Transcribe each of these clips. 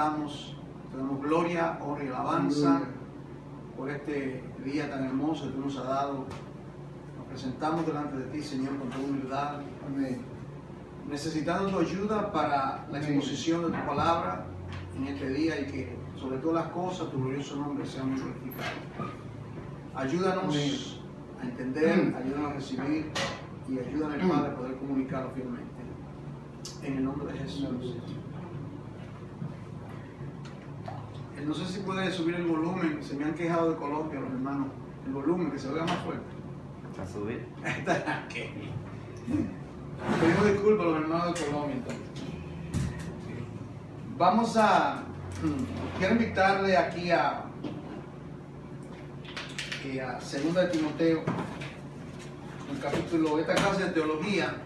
levantamos, te damos gloria, honra y alabanza por este día tan hermoso que tú nos has dado. Nos presentamos delante de ti, Señor, con toda humildad. Amén. Necesitando tu ayuda para la exposición de tu palabra en este día y que sobre todas las cosas tu glorioso nombre sea muy glorificado. Ayúdanos a entender, ayúdanos a recibir y ayúdanos, Padre, a poder comunicarlo fielmente. En el nombre de Jesús. No sé si puede subir el volumen, se me han quejado de Colombia los hermanos, el volumen, que se oiga más fuerte. ¿A subir? Pedimos disculpas a los hermanos de Colombia entonces. Vamos a, quiero invitarle aquí a 2 de Timoteo, un capítulo, esta clase de teología.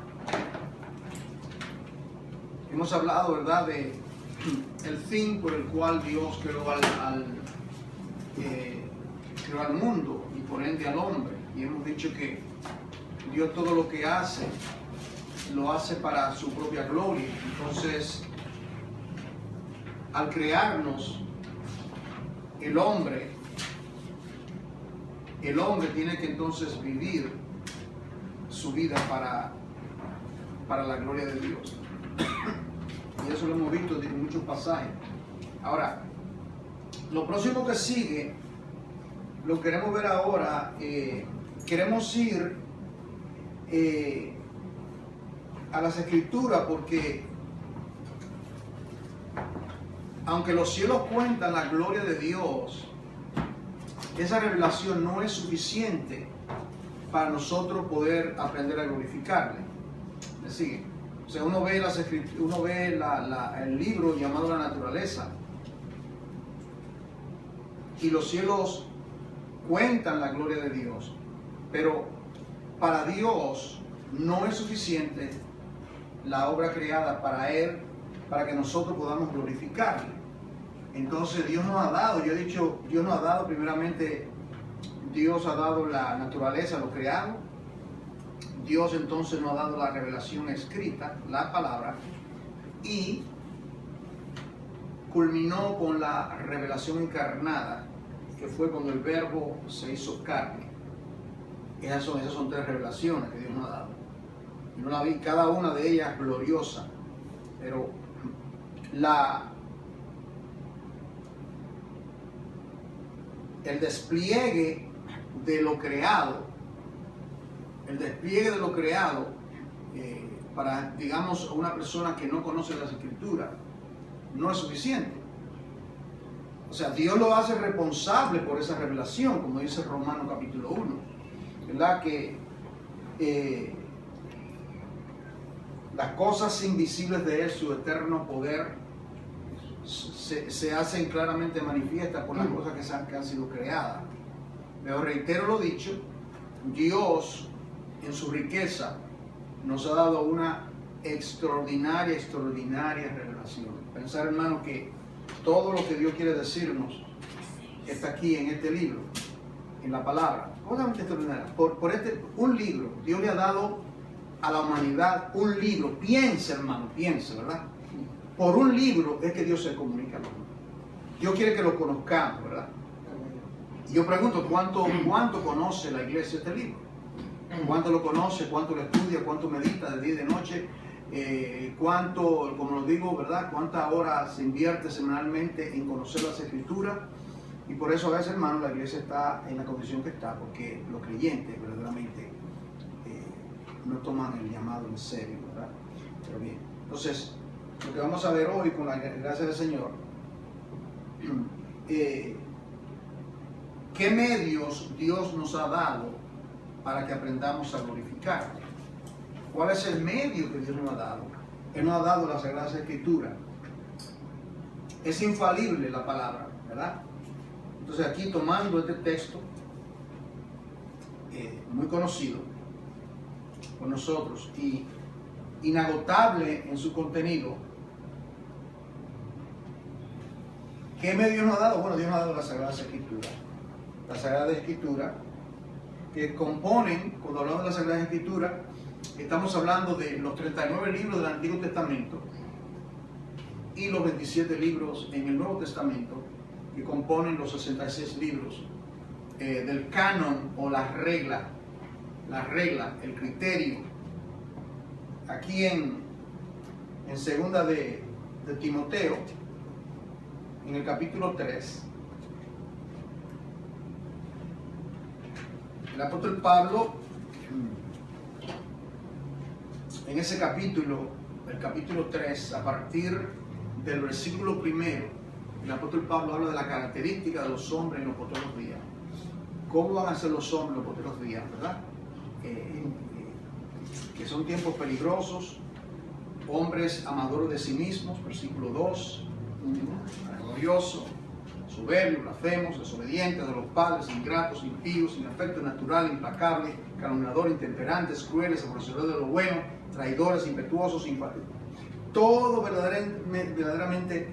Hemos hablado, ¿verdad?, de el fin por el cual Dios creó al mundo y por ende al hombre. Y hemos dicho que Dios todo lo que hace, lo hace para su propia gloria. Entonces, al crearnos, el hombre tiene que entonces vivir su vida para la gloria de Dios. Y eso lo hemos visto en muchos pasajes. Ahora, lo próximo que sigue, lo queremos ver ahora. Queremos ir a las Escrituras, porque aunque los cielos cuentan la gloria de Dios, esa revelación no es suficiente para nosotros poder aprender a glorificarle. ¿Me sigue? O sea, uno ve el libro llamado La Naturaleza, y los cielos cuentan la gloria de Dios, pero para Dios no es suficiente la obra creada para Él, para que nosotros podamos glorificarle. Entonces Dios nos ha dado, yo he dicho, Dios nos ha dado primeramente, Dios ha dado la naturaleza, lo creado. Dios entonces nos ha dado la revelación escrita, la palabra, y culminó con la revelación encarnada, que fue cuando el Verbo se hizo carne. Esas son 3 revelaciones que Dios nos ha dado. Y no la vi, cada una de ellas gloriosa, pero el despliegue de lo creado, para, digamos, una persona que no conoce las Escrituras, no es suficiente. O sea, Dios lo hace responsable por esa revelación, como dice Romanos capítulo 1, ¿verdad? Que las cosas invisibles de Él, su eterno poder, se hacen claramente manifiestas por las cosas que han sido creadas. Pero reitero lo dicho, Dios en su riqueza nos ha dado una extraordinaria revelación. Pensar, hermano, que todo lo que Dios quiere decirnos está aquí en este libro, en la palabra. Obviamente extraordinaria. Por un libro, Dios le ha dado a la humanidad un libro. Piensa, hermano, piensa, ¿verdad? Por un libro es que Dios se comunica al hombre. Dios quiere que lo conozcamos, ¿verdad? Y yo pregunto, ¿cuánto conoce la iglesia este libro? ¿Cuánto lo conoce? ¿Cuánto lo estudia? ¿Cuánto medita de día y de noche? ¿Cuánto, como lo digo, verdad? ¿Cuántas horas se invierte semanalmente en conocer las Escrituras? Y por eso a veces, hermano, la iglesia está en la condición que está, porque los creyentes verdaderamente no toman el llamado en serio, ¿verdad? Pero bien, entonces, lo que vamos a ver hoy, con la gracia del Señor, ¿qué medios Dios nos ha dado para que aprendamos a glorificarle? ¿Cuál es el medio que Dios nos ha dado? Él nos ha dado la Sagrada Escritura. Es infalible la palabra, ¿verdad? Entonces aquí, tomando este texto muy conocido por nosotros y inagotable en su contenido, ¿qué medio nos ha dado? Bueno, Dios nos ha dado la Sagrada Escritura. La Sagrada Escritura, que componen, cuando hablamos de la Sagrada Escritura, estamos hablando de los 39 libros del Antiguo Testamento, y los 27 libros en el Nuevo Testamento que componen los 66 libros del canon o la regla, el criterio. Aquí en segunda de Timoteo, en el capítulo 3, el apóstol Pablo, en ese capítulo, el capítulo 3, a partir del versículo 1, el apóstol Pablo habla de la característica de los hombres en los postreros días. ¿Cómo van a ser los hombres en los postreros días, verdad? Que son tiempos peligrosos, hombres amadores de sí mismos, versículo 2, orgulloso, soberbios, blasfemos, desobedientes de los padres, ingratos, impíos, sin afecto natural, implacables, calumniadores, intemperantes, crueles, aborrecedores de lo bueno, traidores, impetuosos, infatuados. Todo verdaderamente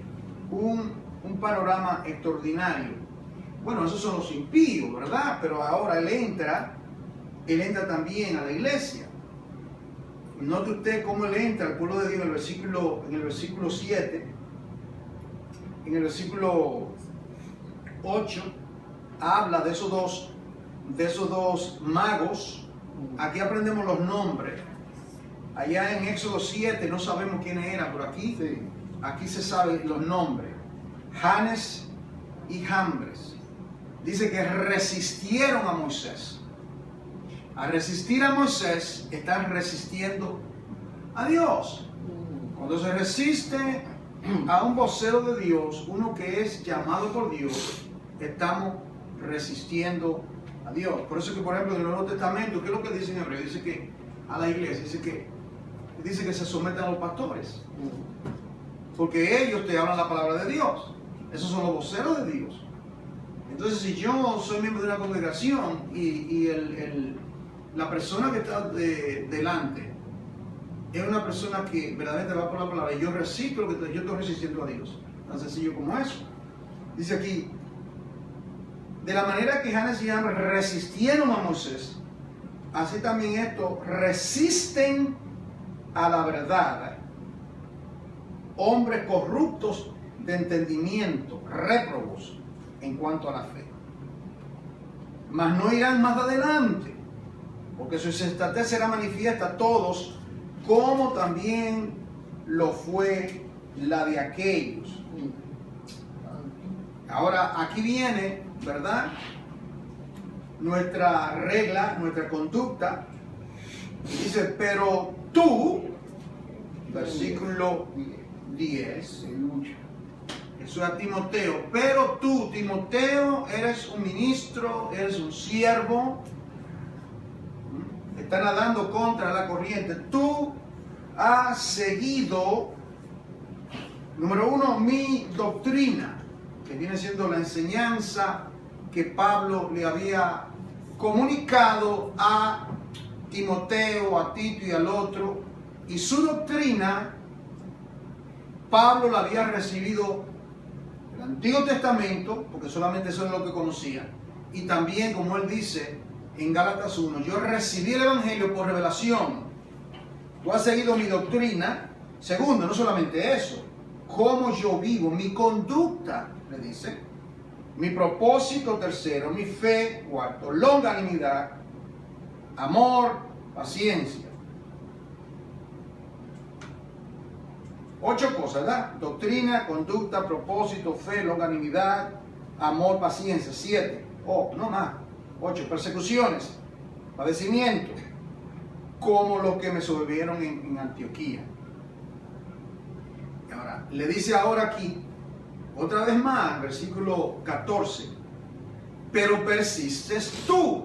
un panorama extraordinario. Bueno, esos son los impíos, ¿verdad? Pero ahora él entra también a la iglesia. Note usted cómo él entra al pueblo de Dios en el versículo 7, en el versículo 8, habla de esos dos magos. Aquí aprendemos los nombres. Allá en Éxodo 7 no sabemos quiénes eran, pero aquí se saben los nombres. Janes y Jambres. Dice que resistieron a Moisés. Al resistir a Moisés, están resistiendo a Dios. Cuando se resiste a un vocero de Dios, uno que es llamado por Dios, estamos resistiendo a Dios. Por eso que, por ejemplo, en el Nuevo Testamento, ¿qué es lo que dice en Hebreo? Dice que a la iglesia, dice que se sometan a los pastores, porque ellos te hablan la palabra de Dios. Esos son los voceros de Dios. Entonces, si yo soy miembro de una congregación y la persona que está delante es una persona que verdaderamente va por la palabra y yo resisto lo que yo estoy resistiendo a Dios, tan sencillo como eso. Dice aquí, de la manera que Janes y Jambres resistieron a Moisés, así también estos resisten a la verdad, hombres corruptos de entendimiento, réprobos en cuanto a la fe. Mas no irán más adelante, porque su sensatez será manifiesta a todos, como también lo fue la de aquellos. Ahora, aquí viene, ¿verdad?, nuestra regla, nuestra conducta. Dice, pero tú, versículo 10, eso es a Timoteo, pero tú, Timoteo, eres un ministro, eres un siervo, está nadando contra la corriente. Tú has seguido, número uno, mi doctrina, que viene siendo la enseñanza que Pablo le había comunicado a Timoteo, a Tito y al otro, y su doctrina Pablo la había recibido del Antiguo Testamento, porque solamente eso es lo que conocía, y también, como él dice en Gálatas 1, yo recibí el Evangelio por revelación. Tú has seguido mi doctrina. Segundo, no solamente eso, cómo yo vivo, mi conducta, le dice, mi propósito, tercero, mi fe, cuarto, longanimidad, amor, paciencia. 8 cosas, ¿verdad? Doctrina, conducta, propósito, fe, longanimidad, amor, paciencia. 7, no más. 8, persecuciones, padecimientos, como los que me sobrevivieron en Antioquía. Y ahora, le dice ahora aquí, otra vez más, versículo 14, pero persistes tú.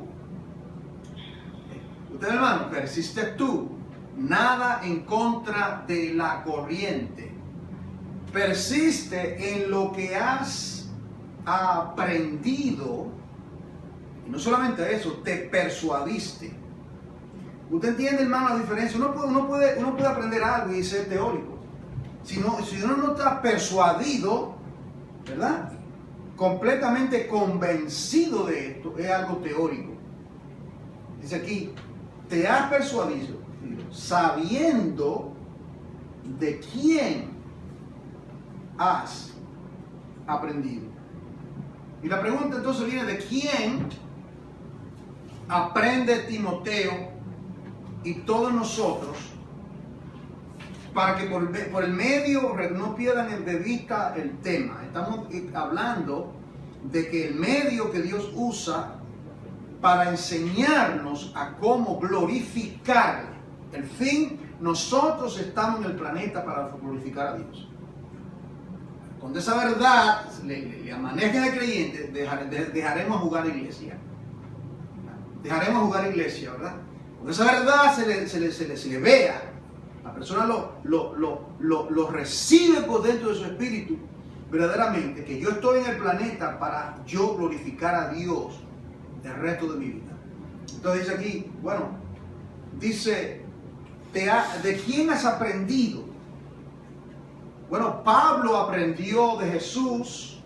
Usted, hermano, persistes tú. Nada en contra de la corriente. Persiste en lo que has aprendido. Y no solamente eso, te persuadiste. ¿Usted entiende, hermano, la diferencia? Uno puede aprender algo y ser teórico. Si uno no está persuadido, ¿verdad?, completamente convencido de esto, es algo teórico. Dice aquí, te has persuadido, sabiendo de quién has aprendido? Y la pregunta entonces viene: ¿de quién aprende Timoteo y todos nosotros, para que por el medio no pierdan de vista el tema? Estamos hablando de que el medio que Dios usa para enseñarnos a cómo glorificar el fin, nosotros estamos en el planeta para glorificar a Dios. Cuando esa verdad le amanezca al creyente, dejaremos jugar iglesia. Dejaremos jugar iglesia, ¿verdad? Cuando esa verdad se le vea, la persona lo recibe por dentro de su espíritu, verdaderamente, que yo estoy en el planeta para yo glorificar a Dios el resto de mi vida. Entonces dice aquí, bueno, dice, ¿de quién has aprendido? Bueno, Pablo aprendió de Jesús.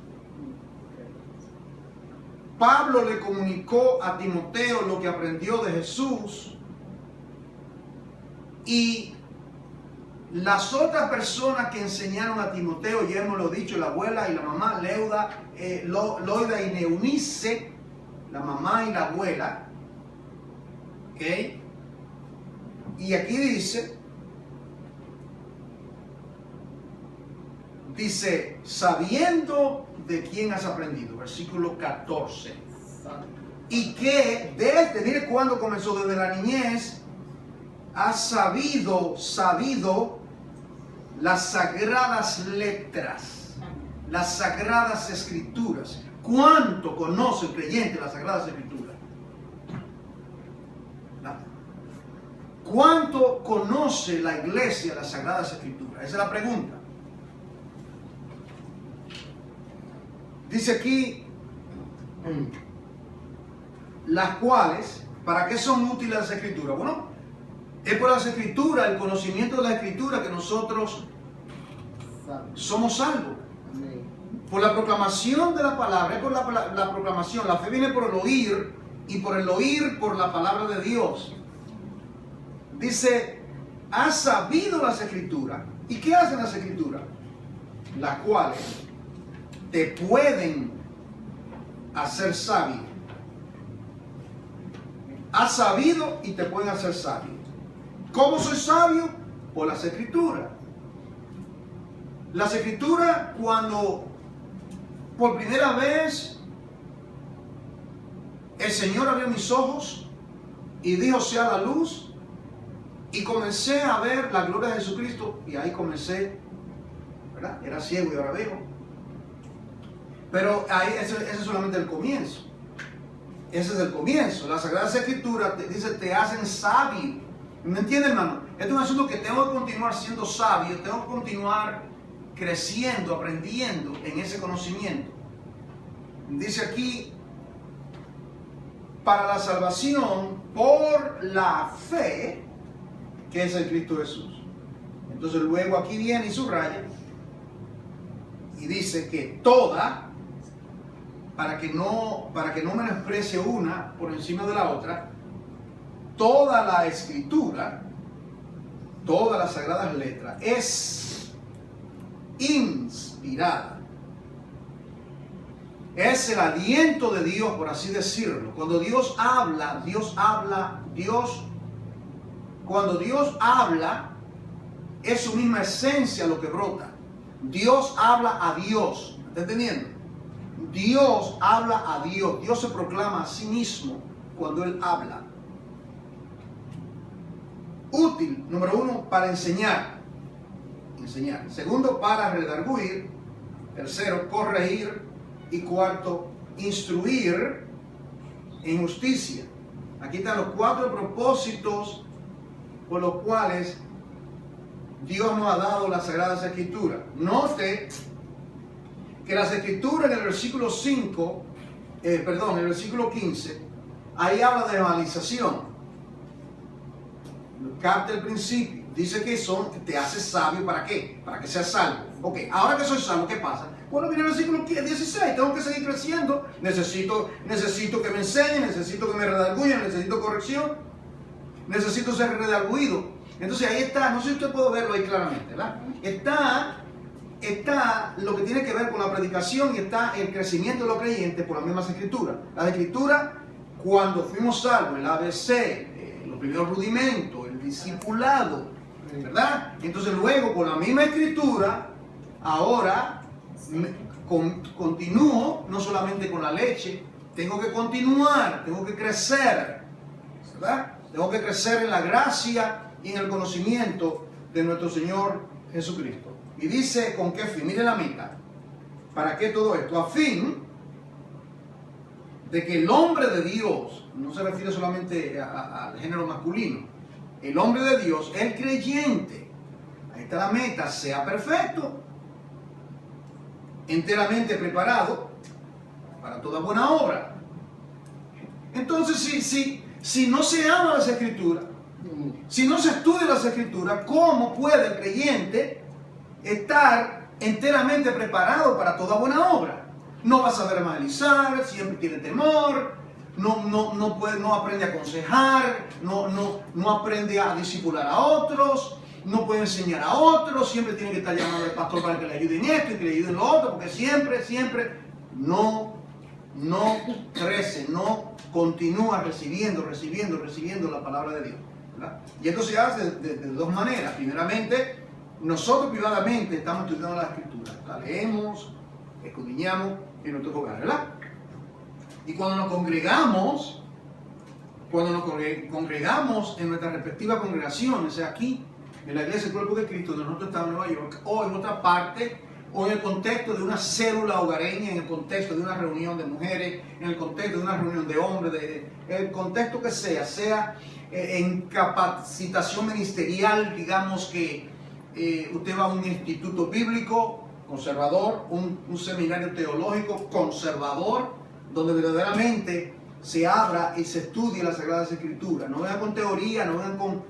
Pablo le comunicó a Timoteo lo que aprendió de Jesús. Y las otras personas que enseñaron a Timoteo, ya hemos lo dicho, la abuela y la mamá, Loida y Neunice, la mamá y la abuela, ¿ok? Y aquí dice, sabiendo de quién has aprendido, versículo 14, y que mire cuándo comenzó, desde la niñez, has sabido las sagradas letras, las sagradas escrituras. ¿Cuánto conoce el creyente las sagradas escrituras? ¿Cuánto conoce la iglesia las sagradas escrituras? Esa es la pregunta. Dice aquí, las cuales, ¿para qué son útiles las escrituras? Bueno, es por las escrituras, el conocimiento de la escritura, que nosotros somos salvos. Por la proclamación de la palabra, es por la proclamación. La fe viene por el oír, y por el oír por la palabra de Dios. Dice, has sabido las escrituras. ¿Y qué hacen las escrituras? Las cuales te pueden hacer sabio. Has sabido y te pueden hacer sabio. ¿Cómo soy sabio? Por las escrituras. Las escrituras, cuando por primera vez el Señor abrió mis ojos y dijo sea la luz, y comencé a ver la gloria de Jesucristo, y ahí comencé, ¿verdad? Era ciego y ahora veo. Pero ahí, ese es solamente el comienzo. Ese es el comienzo. Las Sagradas Escrituras te hacen sabio. ¿Me entiende, hermano? Este es un asunto que tengo que continuar siendo sabio, tengo que continuar creciendo, aprendiendo en ese conocimiento. Dice aquí, para la salvación por la fe que es el Cristo Jesús. Entonces luego aquí viene y subraya y dice que toda, para que no menosprecie una por encima de la otra, toda la escritura, todas las sagradas letras es inspirada. Es el aliento de Dios, por así decirlo. Cuando Dios habla, cuando Dios habla, es su misma esencia lo que brota. Dios habla a Dios. ¿Está entendiendo? Dios habla a Dios. Dios se proclama a sí mismo cuando Él habla. Útil, número uno, para enseñar. Segundo, para redarguir. Tercero, corregir. Y cuarto, instruir en justicia. Aquí están los 4 propósitos por los cuales Dios nos ha dado las Sagradas Escrituras. Note que las Escrituras en el versículo 15, ahí habla de evangelización. Capta el principio. Dice que te hace sabio. ¿Para qué? Para que seas salvo. Ok, ahora que soy salvo, ¿qué pasa? Bueno, viene el versículo 16, tengo que seguir creciendo, necesito que me enseñen, necesito que me redarguyan, necesito corrección, necesito ser redarguido. Entonces ahí está, no sé si usted puede verlo ahí claramente, ¿verdad? Está está lo que tiene que ver con la predicación y está el crecimiento de los creyentes por las mismas escrituras. Las escrituras, cuando fuimos salvos, el ABC, los primeros rudimentos, el discipulado, ¿verdad? Entonces luego con la misma escritura, ahora continúo no solamente con la leche, tengo que continuar, tengo que crecer, ¿verdad? Tengo que crecer en la gracia y en el conocimiento de nuestro Señor Jesucristo. Y dice, ¿con qué fin? Mire la mitad. ¿Para qué todo esto? A fin de que el hombre de Dios, no se refiere solamente al género masculino, el hombre de Dios, el creyente, ahí está la meta, sea perfecto, enteramente preparado para toda buena obra. Entonces, si no se ama las Escrituras, si no se estudia las Escrituras, ¿cómo puede el creyente estar enteramente preparado para toda buena obra? No va a saber evangelizar, siempre tiene temor, no aprende a aconsejar, no aprende a discipular a otros, no puede enseñar a otros, siempre tiene que estar llamando al pastor para que le ayude en esto y que le ayude en lo otro, porque siempre no crece, no continúa recibiendo la palabra de Dios, ¿verdad? Y esto se hace de dos maneras. Primeramente, nosotros privadamente estamos estudiando la Escritura, la leemos, escudriñamos en nuestros hogares, ¿verdad? Y cuando nos congregamos en nuestras respectivas congregaciones, sea aquí en la Iglesia del Cuerpo de Cristo, donde nosotros estamos en Nueva York, o en otra parte, o en el contexto de una célula hogareña, en el contexto de una reunión de mujeres, en el contexto de una reunión de hombres, el contexto que sea en capacitación ministerial, digamos que usted va a un instituto bíblico conservador, un seminario teológico conservador, donde verdaderamente se abra y se estudie las Sagradas Escrituras. No vengan con teoría, no vengan con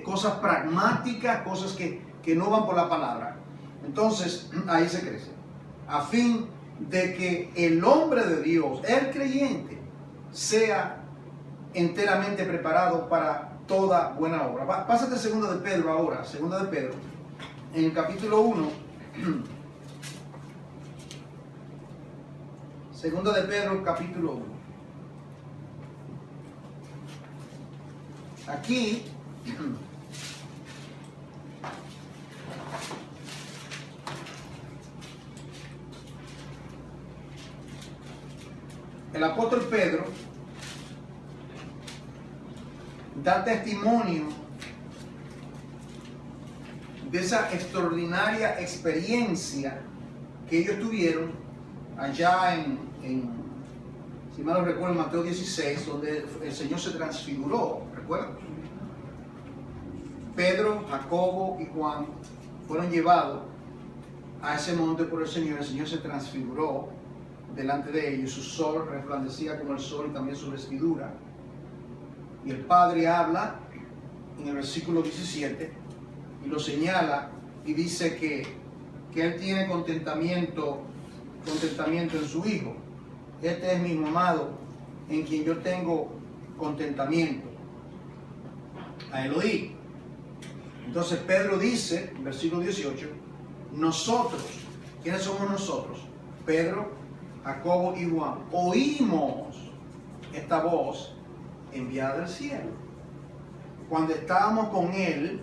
cosas pragmáticas, cosas que no van por la palabra. Entonces, ahí se crece. A fin de que el hombre de Dios, el creyente, sea enteramente preparado para toda buena obra. Pásate a 2 de Pedro ahora, 2 de Pedro, en el capítulo 1. 2 de Pedro, capítulo 1. Aquí el apóstol Pedro da testimonio de esa extraordinaria experiencia que ellos tuvieron allá si mal no recuerdo, en Mateo 16, donde el Señor se transfiguró, ¿recuerdan? Pedro, Jacobo y Juan fueron llevados a ese monte por el Señor se transfiguró delante de ellos, su sol resplandecía como el sol y también su vestidura. Y el Padre habla en el versículo 17 y lo señala y dice que Él tiene contentamiento en su Hijo. Este es mi amado en quien yo tengo contentamiento. A Elohim. Entonces Pedro dice, en versículo 18, nosotros, ¿quiénes somos nosotros? Pedro, Jacobo y Juan, oímos esta voz enviada del cielo cuando estábamos con Él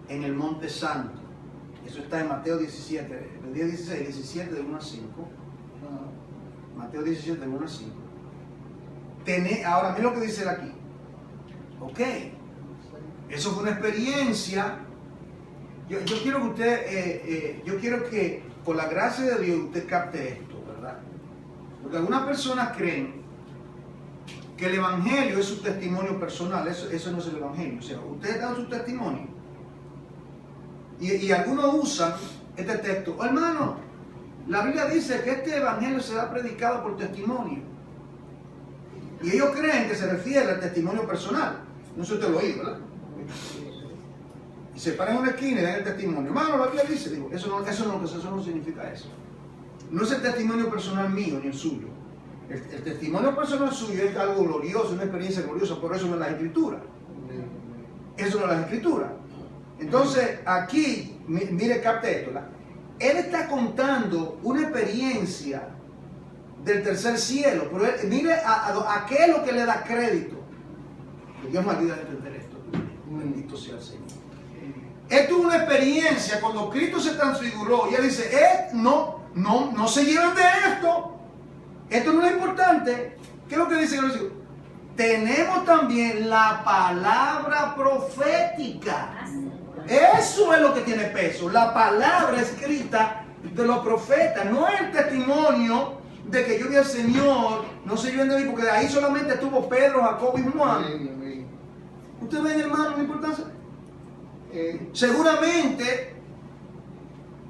en el Monte Santo. Eso está en Mateo 17, el día 16, 17 de 1 a 5. Mateo 17 de 1 a 5. Ahora, mira lo que dice él aquí. Ok, eso fue una experiencia. Yo quiero que usted, yo quiero que por la gracia de Dios usted capte esto, ¿verdad? Porque algunas personas creen que el Evangelio es su testimonio personal. Eso no es el Evangelio. O sea, ustedes dan su testimonio. Y algunos usan este texto. Oh, hermano, la Biblia dice que este Evangelio será predicado por testimonio. Y ellos creen que se refiere al testimonio personal. No sé si usted lo oído, ¿verdad? Y se paran en una esquina y dan el testimonio. Hermano, la Biblia dice, digo, eso no significa eso. No es el testimonio personal mío ni el suyo. El testimonio personal suyo es algo glorioso, una experiencia gloriosa, por eso no es la Escritura. Eso no es la Escritura. Entonces, aquí, mire, capte esto. él está contando una experiencia del tercer cielo, pero mire a qué es lo que le da crédito. Que Dios me ayude a entender esto. Bendito sea el Señor. Él tuvo una experiencia cuando Cristo se transfiguró y él dice, no se lleven de esto no es importante. ¿Qué es lo que dice el versículo? Tenemos también la palabra profética. Eso es lo que tiene peso, la palabra escrita de los profetas, no el testimonio de que yo vi al Señor, no se lleven de mí, porque de ahí solamente estuvo Pedro, Jacobo y Juan. ¿Ustedes ven, hermano, la importancia? Seguramente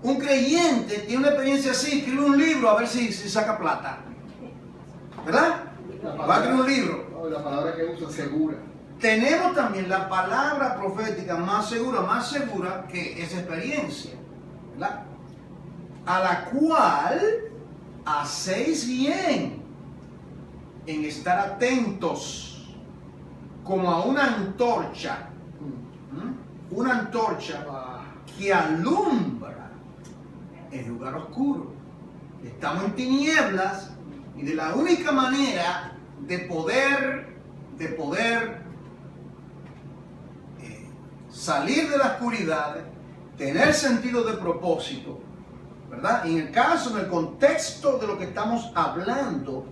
un creyente tiene una experiencia así, escribe un libro a ver si saca plata, ¿verdad? Va a escribir un libro. La palabra que usa, segura. Tenemos también la palabra profética más segura que esa experiencia, ¿verdad? A la cual hacéis bien en estar atentos como a una antorcha que alumbra en lugar oscuro. Estamos en tinieblas y de la única manera de poder salir de la oscuridad, tener sentido de propósito, ¿verdad? En el contexto de lo que estamos hablando,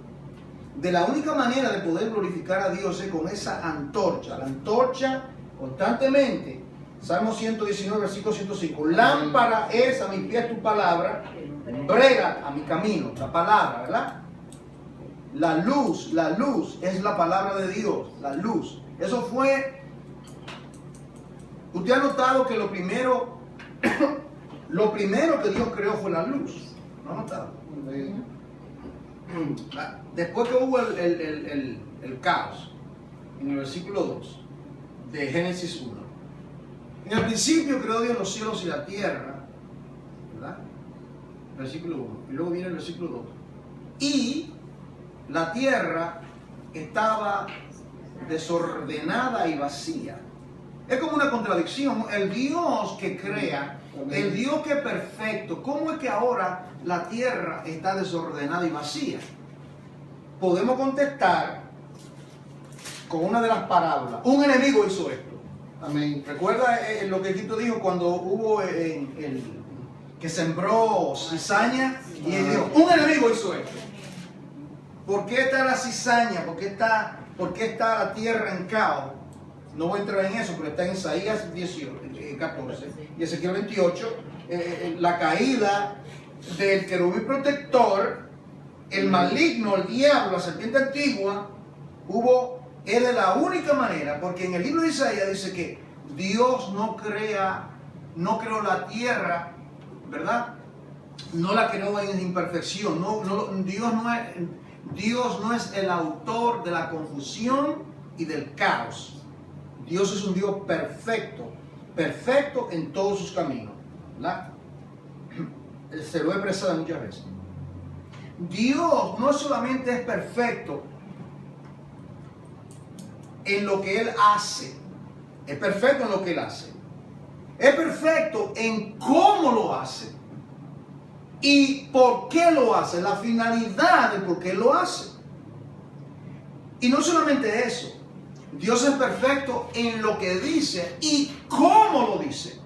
de la única manera de poder glorificar a Dios es con esa antorcha. La antorcha constantemente, Salmo 119, versículo 105, lámpara es a mis pies tu palabra, brega a mi camino, la palabra, ¿verdad? La luz es la palabra de Dios, la luz. Eso fue, usted ha notado que lo primero que Dios creó fue la luz, ¿no ha notado? Después que hubo el caos, en el versículo 2 de Génesis 1, en el principio creó Dios los cielos y la tierra, ¿verdad? Versículo 1, y luego viene el versículo 2, y la tierra estaba desordenada y vacía. Es como una contradicción. El Dios que crea, el Dios que es perfecto, ¿cómo es que ahora la tierra está desordenada y vacía? Podemos contestar con una de las parábolas. Un enemigo hizo esto. Amén. ¿Recuerda lo que Cristo dijo cuando hubo que sembró cizaña? Y él dijo, un enemigo hizo esto. ¿Por qué está la cizaña? ¿Por qué está la tierra en caos? No voy a entrar en eso, pero está en Isaías 14 y Ezequiel 28. La caída del querubín protector, el maligno, el diablo, la serpiente antigua, es de la única manera, porque en el libro de Isaías dice que Dios no creó la tierra, ¿verdad? No la creó en imperfección. Dios no es el autor de la confusión y del caos. Dios es un Dios perfecto, perfecto en todos sus caminos, ¿verdad? Se lo he expresado muchas veces. Dios no solamente es perfecto en lo que Él hace, es perfecto en lo que Él hace, es perfecto en cómo lo hace. ¿Y por qué lo hace? La finalidad de por qué lo hace. Y no solamente eso. Dios es perfecto en lo que dice y cómo lo dice.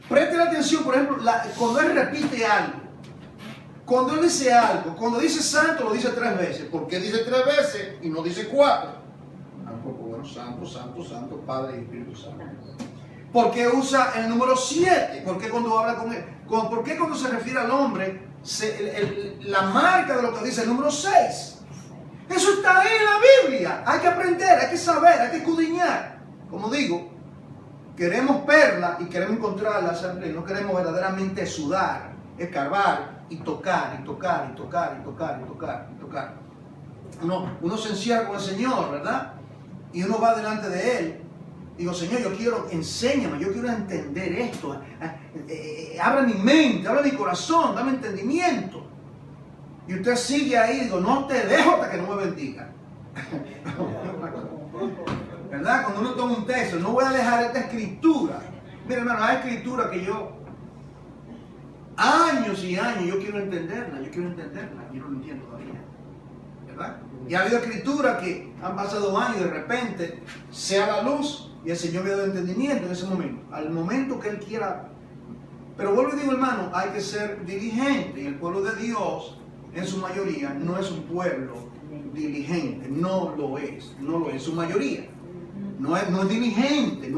Presten atención, por ejemplo, cuando Él repite algo. Cuando Él dice algo, cuando dice santo, lo dice 3 veces. ¿Por qué dice 3 veces y no dice 4? Bueno, santo, santo, santo, Padre y Espíritu Santo. ¿Por qué usa el número 7? ¿Por qué cuando habla con él? ¿Por qué cuando se refiere al hombre, la marca de lo que dice el número 6? Eso está ahí en la Biblia. Hay que aprender, hay que saber, hay que escudriñar. Como digo, queremos perlas y queremos encontrarlas, no queremos verdaderamente sudar, escarbar y tocar, y tocar, y tocar, y tocar, y tocar, y tocar. Uno se encierra con el Señor, ¿verdad? Y uno va delante de Él. Digo, Señor, enséñame, yo quiero entender esto. Abre mi mente, abre mi corazón, dame entendimiento. Y usted sigue ahí, digo, no te dejo hasta que no me bendiga. ¿Verdad? Cuando uno toma un texto, no voy a dejar esta escritura Mira, hermano, hay escritura que yo, años y años, yo quiero entenderla, yo no lo entiendo todavía, ¿verdad? Y ha habido escritura que han pasado años y de repente sea la luz y el Señor me da entendimiento en ese momento, al momento que Él quiera. Pero vuelvo y digo, hermano, hay que ser diligente, y el pueblo de Dios, en su mayoría, no es un pueblo diligente, no lo es, en su mayoría. No es diligente,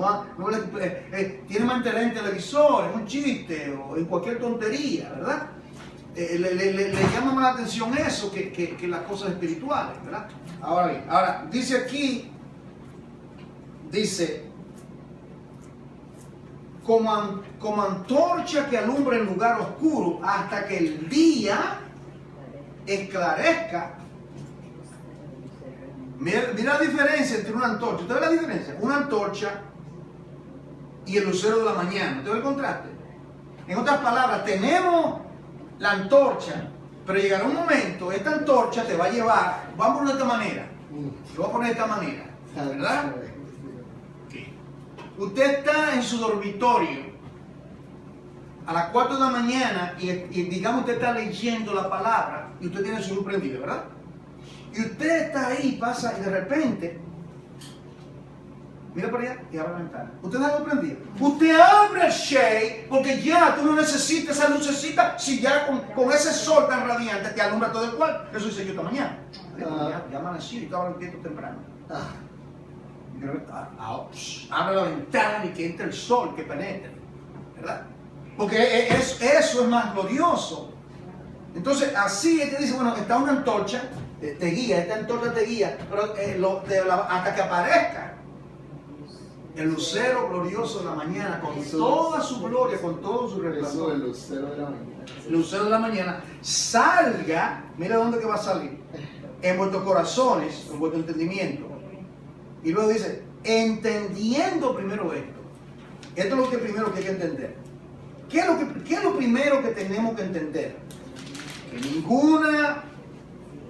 tiene mantener en televisor, en un chiste o en cualquier tontería, ¿verdad? Le llama más la atención eso que las cosas espirituales, ¿verdad? Ahora bien, dice aquí, como antorcha que alumbra en lugar oscuro hasta que el día esclarezca. Mira la diferencia entre una antorcha. ¿Usted ve la diferencia? Una antorcha y el lucero de la mañana. ¿Usted ve el contraste? En otras palabras, tenemos la antorcha, pero llegará un momento, esta antorcha te va a llevar, vamos a poner de esta manera. Lo voy a poner de esta manera, ¿verdad? Okay. Usted está en su dormitorio a las 4 de la mañana y digamos usted está leyendo la palabra y usted tiene su luz prendida, ¿verdad? Y usted está ahí, pasa y de repente, mira por allá y abre la ventana. Usted está prendida. Usted abre el shade porque ya tú no necesitas esa lucecita si ya con ese sol tan radiante te alumbra todo el cuarto. Eso hice yo esta mañana. Ya amaneció y estaba despierto temprano. Abre la ventana y que entre el sol, que penetre, ¿verdad? Porque eso es más glorioso. Entonces así es que dice, bueno, está una antorcha, te guía, esta antorcha te guía, pero hasta que aparezca el lucero glorioso de la mañana, con toda su gloria, con todo su resplandor. El lucero de la mañana. El lucero de la mañana salga, mira dónde que va a salir, en vuestros corazones, en vuestro entendimiento. Y luego dice, entendiendo primero esto. Esto es lo que primero que hay que entender. ¿Qué es lo primero que tenemos que entender? Que ninguna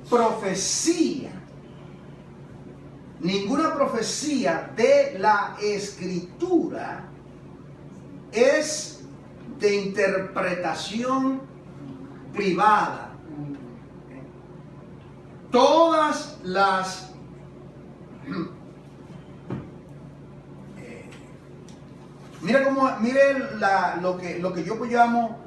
profecía de la Escritura es de interpretación privada. Todas las mire lo que yo llamo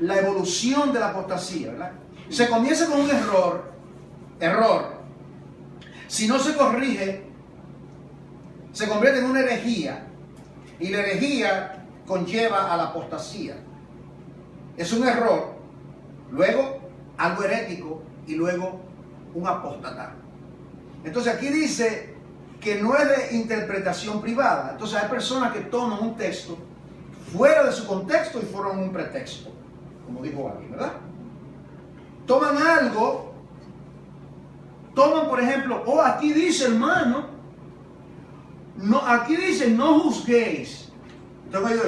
la evolución de la apostasía, ¿verdad? Se comienza con un error. Si no se corrige, se convierte en una herejía. Y la herejía conlleva a la apostasía. Es un error, luego algo herético y luego un apóstata. Entonces aquí dice que no es de interpretación privada. Entonces hay personas que toman un texto fuera de su contexto y forman un pretexto, como dijo alguien, ¿verdad? Toman algo, por ejemplo, aquí dice, hermano, aquí dice no juzguéis. Entonces,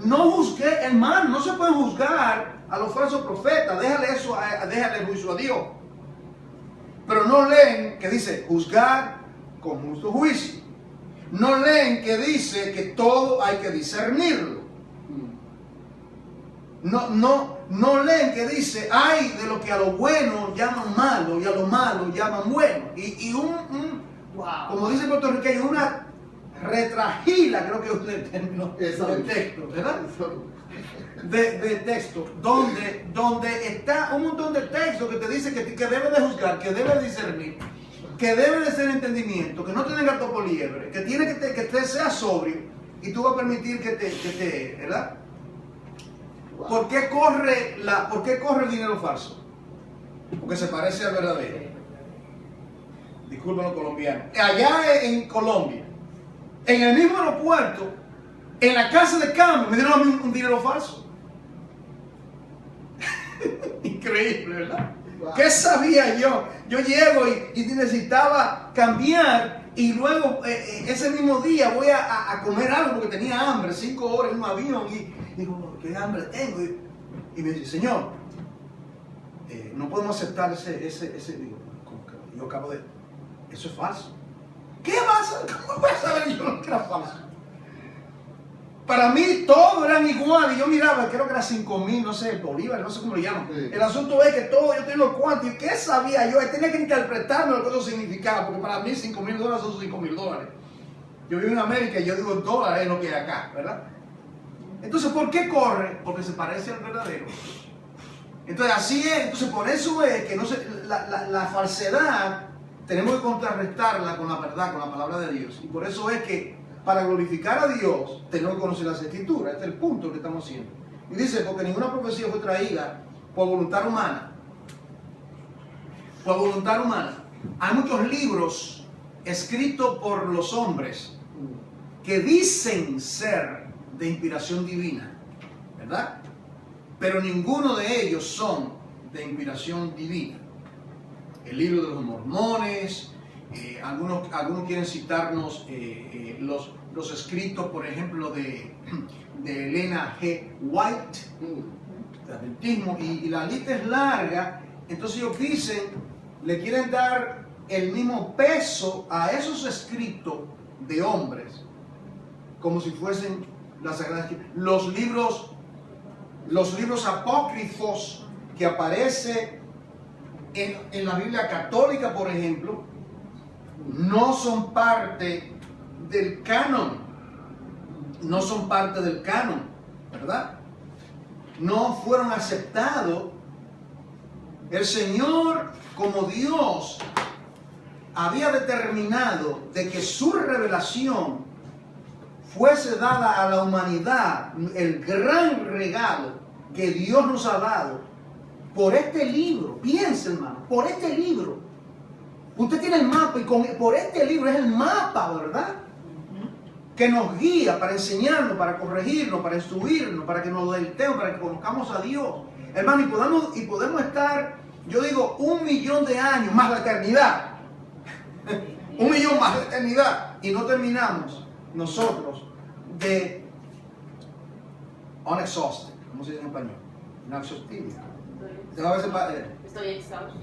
no juzguéis, hermano, no se puede juzgar a los falsos profetas, déjale juicio a Dios. Pero no leen que dice juzgar con justo juicio. No leen que dice que todo hay que discernirlo. No leen que dice, ay, de lo que a lo bueno llaman malo y a lo malo llaman bueno. Como dice el puertorriqueño, una retragila, creo que usted terminó del texto, ¿verdad? De texto, donde está un montón de textos que te dice que debe de juzgar, que debe de discernir, que debe de ser entendimiento, que no tiene gato por liebre, que tiene que te sea sobrio y tú vas a permitir que te ¿verdad? ¿Por qué corre el dinero falso? Porque se parece al verdadero. Disculpen los colombianos. Allá en Colombia, en el mismo aeropuerto, en la casa de cambio, me dieron a mí un dinero falso. Increíble, ¿verdad? Wow. ¿Qué sabía yo? Yo llego y necesitaba cambiar y luego ese mismo día voy a comer algo porque tenía hambre, 5 horas en un avión y digo, ¿qué hambre tengo? Y me dice, señor, no podemos aceptar ese digo, yo acabo de, eso es falso. ¿Qué pasa? ¿Cómo voy a saber yo que era falso? para mí todos eran iguales. Yo miraba, creo que era 5,000, no sé, bolívares, no sé cómo lo llaman. Sí. El asunto es que todo, yo tengo los cuantos. ¿Y qué sabía yo? Tenía que interpretarme lo que eso significaba, porque para mí $5,000 son $5,000. Yo vivo en América y yo digo dólares es lo que hay acá, ¿verdad? Entonces, ¿por qué corre? Porque se parece al verdadero. Entonces, así es. Entonces, por eso es que no se, la falsedad tenemos que contrarrestarla con la verdad, con la palabra de Dios. Y por eso es que para glorificar a Dios tenemos que conocer las Escrituras. Este es el punto que estamos haciendo. Y dice, porque ninguna profecía fue traída por voluntad humana. Por voluntad humana. Hay muchos libros escritos por los hombres que dicen ser de inspiración divina, ¿verdad? Pero ninguno de ellos son de inspiración divina. El libro de los mormones, algunos quieren citarnos los escritos, por ejemplo, de Elena G. White, de Adventismo, y la lista es larga. Entonces ellos dicen, le quieren dar el mismo peso a esos escritos de hombres, como si fuesen las Sagradas Escrituras. Los libros apócrifos que aparecen en la Biblia católica, por ejemplo, no son parte del canon. No son parte del canon, ¿verdad? No fueron aceptados. El Señor, como Dios, había determinado de que su revelación fuese dada a la humanidad, el gran regalo que Dios nos ha dado por este libro. Piensa, hermano, por este libro. Usted tiene el mapa y por este libro es el mapa, ¿verdad? Que nos guía para enseñarnos, para corregirnos, para instruirnos, para que nos deleitemos, para que conozcamos a Dios. Hermano, y podemos estar, yo digo, 1.000.000 de años más la eternidad. 1.000.000 más la eternidad. Y no terminamos nosotros de unexhausted, ¿cómo se dice en español? Inexhaustible. Estoy exhausto.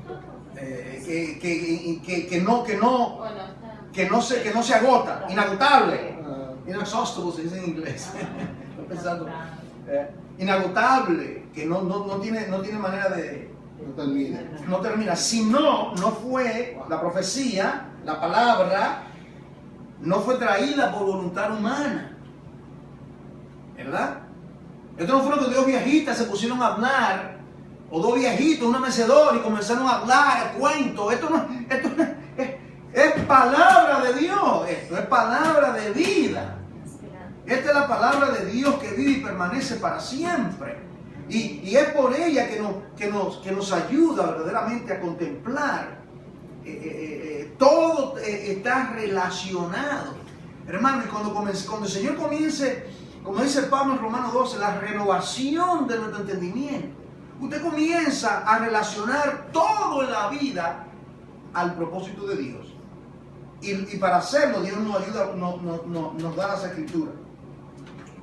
Que no se agota, inagotable. Inexhaustible se dice en inglés. Estoy pensando. Inagotable, que no tiene manera de. No termina. Si no fue la profecía, la palabra, no fue traída por voluntad humana, ¿verdad? Esto no fue lo que dos viejitas se pusieron a hablar, o dos viejitos, una mecedora, y comenzaron a hablar, cuentos. Esto es palabra de Dios, esto es palabra de vida. Esta es la palabra de Dios que vive y permanece para siempre. Y es por ella que nos ayuda verdaderamente a contemplar. Todo está relacionado, hermano. Y cuando el Señor comience, como dice Pablo en Romanos 12, la renovación de nuestro entendimiento, usted comienza a relacionar todo en la vida al propósito de Dios. Y para hacerlo, Dios nos ayuda, nos da las Escrituras.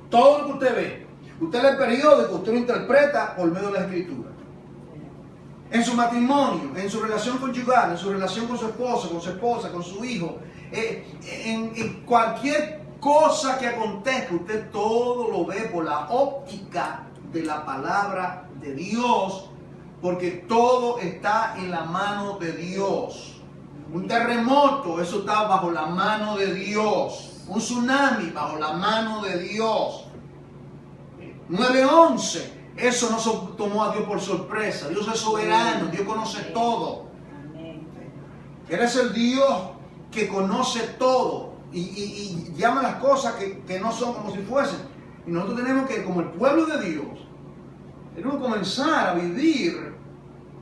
Todo lo que usted ve, usted lee el periódico, usted lo interpreta por medio de las Escrituras. En su matrimonio, en su relación conyugal, en su relación con su esposa, con su hijo, en cualquier cosa que acontezca, usted todo lo ve por la óptica de la palabra de Dios, porque todo está en la mano de Dios. Un terremoto, eso está bajo la mano de Dios. Un tsunami, bajo la mano de Dios. 9/11, eso no tomó a Dios por sorpresa. Dios es soberano, Dios conoce todo. Él es el Dios que conoce todo y llama las cosas que no son como si fuesen. Y nosotros tenemos que, como el pueblo de Dios, tenemos que comenzar a vivir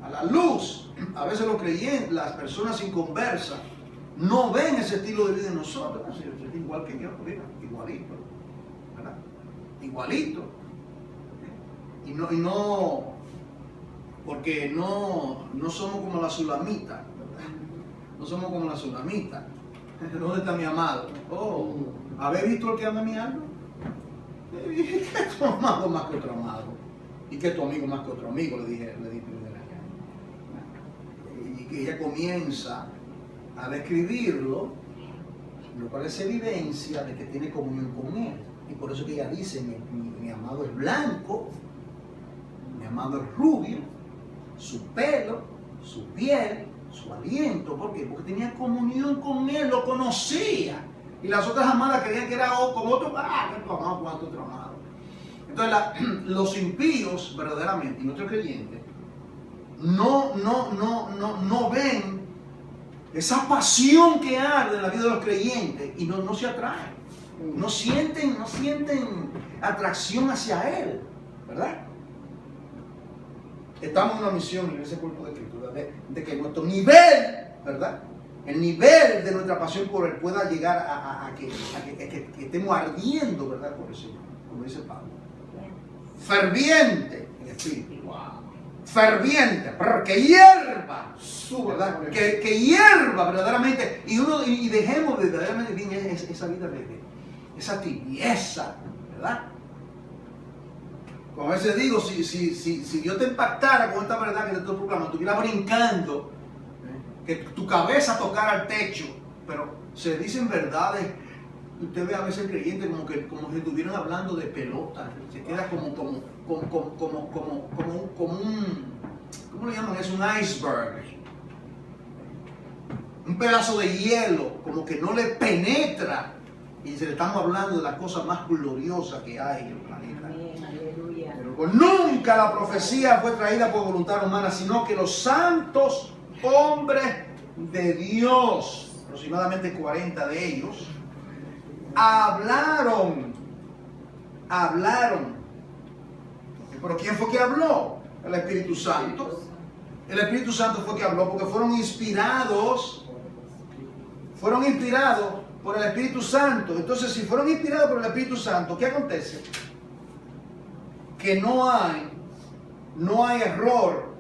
a la luz. A veces los creyentes, las personas inconversas, no ven ese estilo de vida en nosotros. Es igual que yo, mira, igualito, ¿verdad? Igualito. Y no, porque no somos como la sulamita, ¿verdad? No somos como la sulamita. ¿Dónde está mi amado? Oh, ¿habéis visto lo que ama mi alma? ¿Qué es tu amado más que otro amado? ¿Y qué es tu amigo más que otro amigo? Le dije y que ella comienza a describirlo, lo cual es evidencia de que tiene comunión con él. Y por eso que ella dice, mi amado es blanco, mi amado es rubio, su pelo, su piel, su aliento. ¿Por qué? Porque tenía comunión con él, lo conocía. Y las otras amadas creían que era con otro, que tu amado con otro amado. Entonces los impíos verdaderamente y nuestros creyentes no ven esa pasión que arde en la vida de los creyentes y no se atraen. No sienten atracción hacia él, ¿verdad? Estamos en una misión en ese cuerpo de Escritura de que nuestro nivel, ¿verdad? El nivel de nuestra pasión por él pueda llegar a que estemos ardiendo, ¿verdad? Por el Señor, como dice Pablo. Ferviente en espíritu. Ferviente, pero que hierva, ¿verdad? Que hierva verdaderamente y dejemos verdaderamente bien esa vida esa tibieza, ¿verdad? Como a veces digo, si Dios te impactara con esta verdad que te estoy proclamando, estuviera brincando, que tu cabeza tocara el techo, pero se dicen verdades. Usted ve a veces creyentes como si estuvieran hablando de pelota, se queda como un, ¿cómo le llaman eso? Un iceberg, un pedazo de hielo, como que no le penetra, y se le estamos hablando de las cosas más gloriosas que hay en el planeta. Aleluya. Pero nunca la profecía fue traída por voluntad humana, sino que los santos hombres de Dios, aproximadamente 40 de ellos, hablaron. ¿Pero quién fue que habló? El Espíritu Santo. El Espíritu Santo fue que habló porque fueron inspirados por el Espíritu Santo. Entonces, si fueron inspirados por el Espíritu Santo, ¿qué acontece? Que no hay error,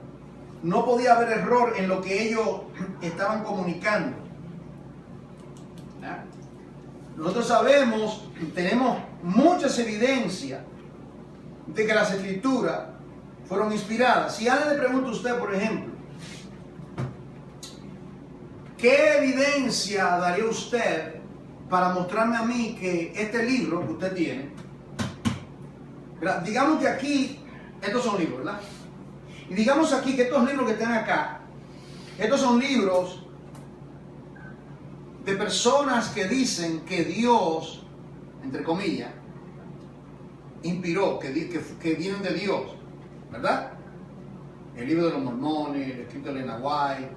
no podía haber error en lo que ellos estaban comunicando. ¿Ah? Nosotros sabemos, tenemos muchas evidencias de que las Escrituras fueron inspiradas. Si alguien le pregunta a usted, por ejemplo, ¿qué evidencia daría usted para mostrarme a mí que este libro que usted tiene, digamos que aquí, estos son libros, ¿verdad? Y digamos aquí que estos libros que están acá, estos son libros de personas que dicen que Dios, entre comillas, inspiró, que vienen de Dios, ¿verdad? El libro de los mormones, el escrito de Elena White,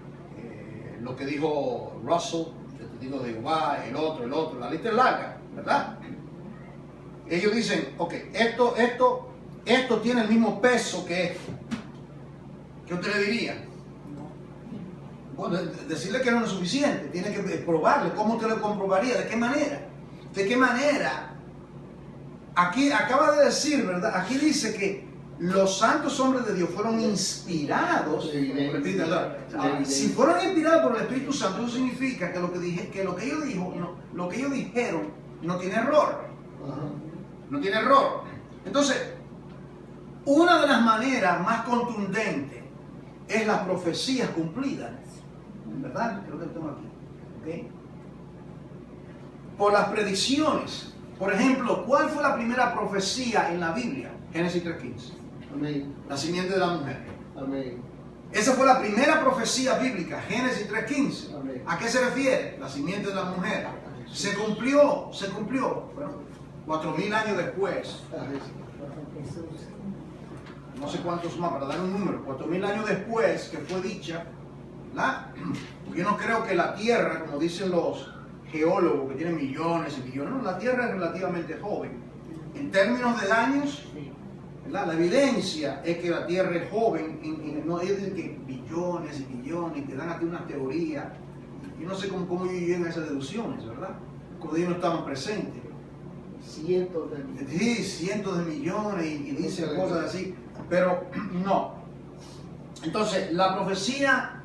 lo que dijo Russell, el testigo de Jehová, el otro, la lista es larga, ¿verdad? Ellos dicen, ok, esto tiene el mismo peso que esto. ¿Qué usted le diría? Bueno, decirle que no es suficiente, tiene que probarle. ¿Cómo usted lo comprobaría? ¿De qué manera? ¿De qué manera? Aquí acaba de decir, ¿verdad? Aquí dice que los santos hombres de Dios fueron inspirados por el Espíritu Santo. Si fueron inspirados por el Espíritu Santo, eso significa que lo que ellos dijeron no tiene error. No tiene error. Entonces, una de las maneras más contundentes es las profecías cumplidas, ¿verdad? Creo que lo tengo aquí. ¿Okay? Por las predicciones. Por ejemplo, ¿cuál fue la primera profecía en la Biblia? Génesis 3:15. Amén. La simiente de la mujer. Amén. Esa fue la primera profecía bíblica, Génesis 3:15. Amén. ¿A qué se refiere? La simiente de la mujer. Se cumplió. Bueno, 4.000 años después. No sé cuántos más, para dar un número. 4.000 años después que fue dicha, ¿verdad? Yo no creo que la Tierra, como dicen los geólogos que tienen millones y millones, no, la Tierra es relativamente joven. En términos de años, ¿verdad? La evidencia es que la Tierra es joven, no ellos dicen que billones y billones, y te dan a ti una teoría. Yo no sé cómo ellos llegan a esas deducciones, ¿verdad? Cuando ellos no estaban presentes. Cientos de millones. Sí, cientos de millones y dicen cosas así, pero no. Entonces, la profecía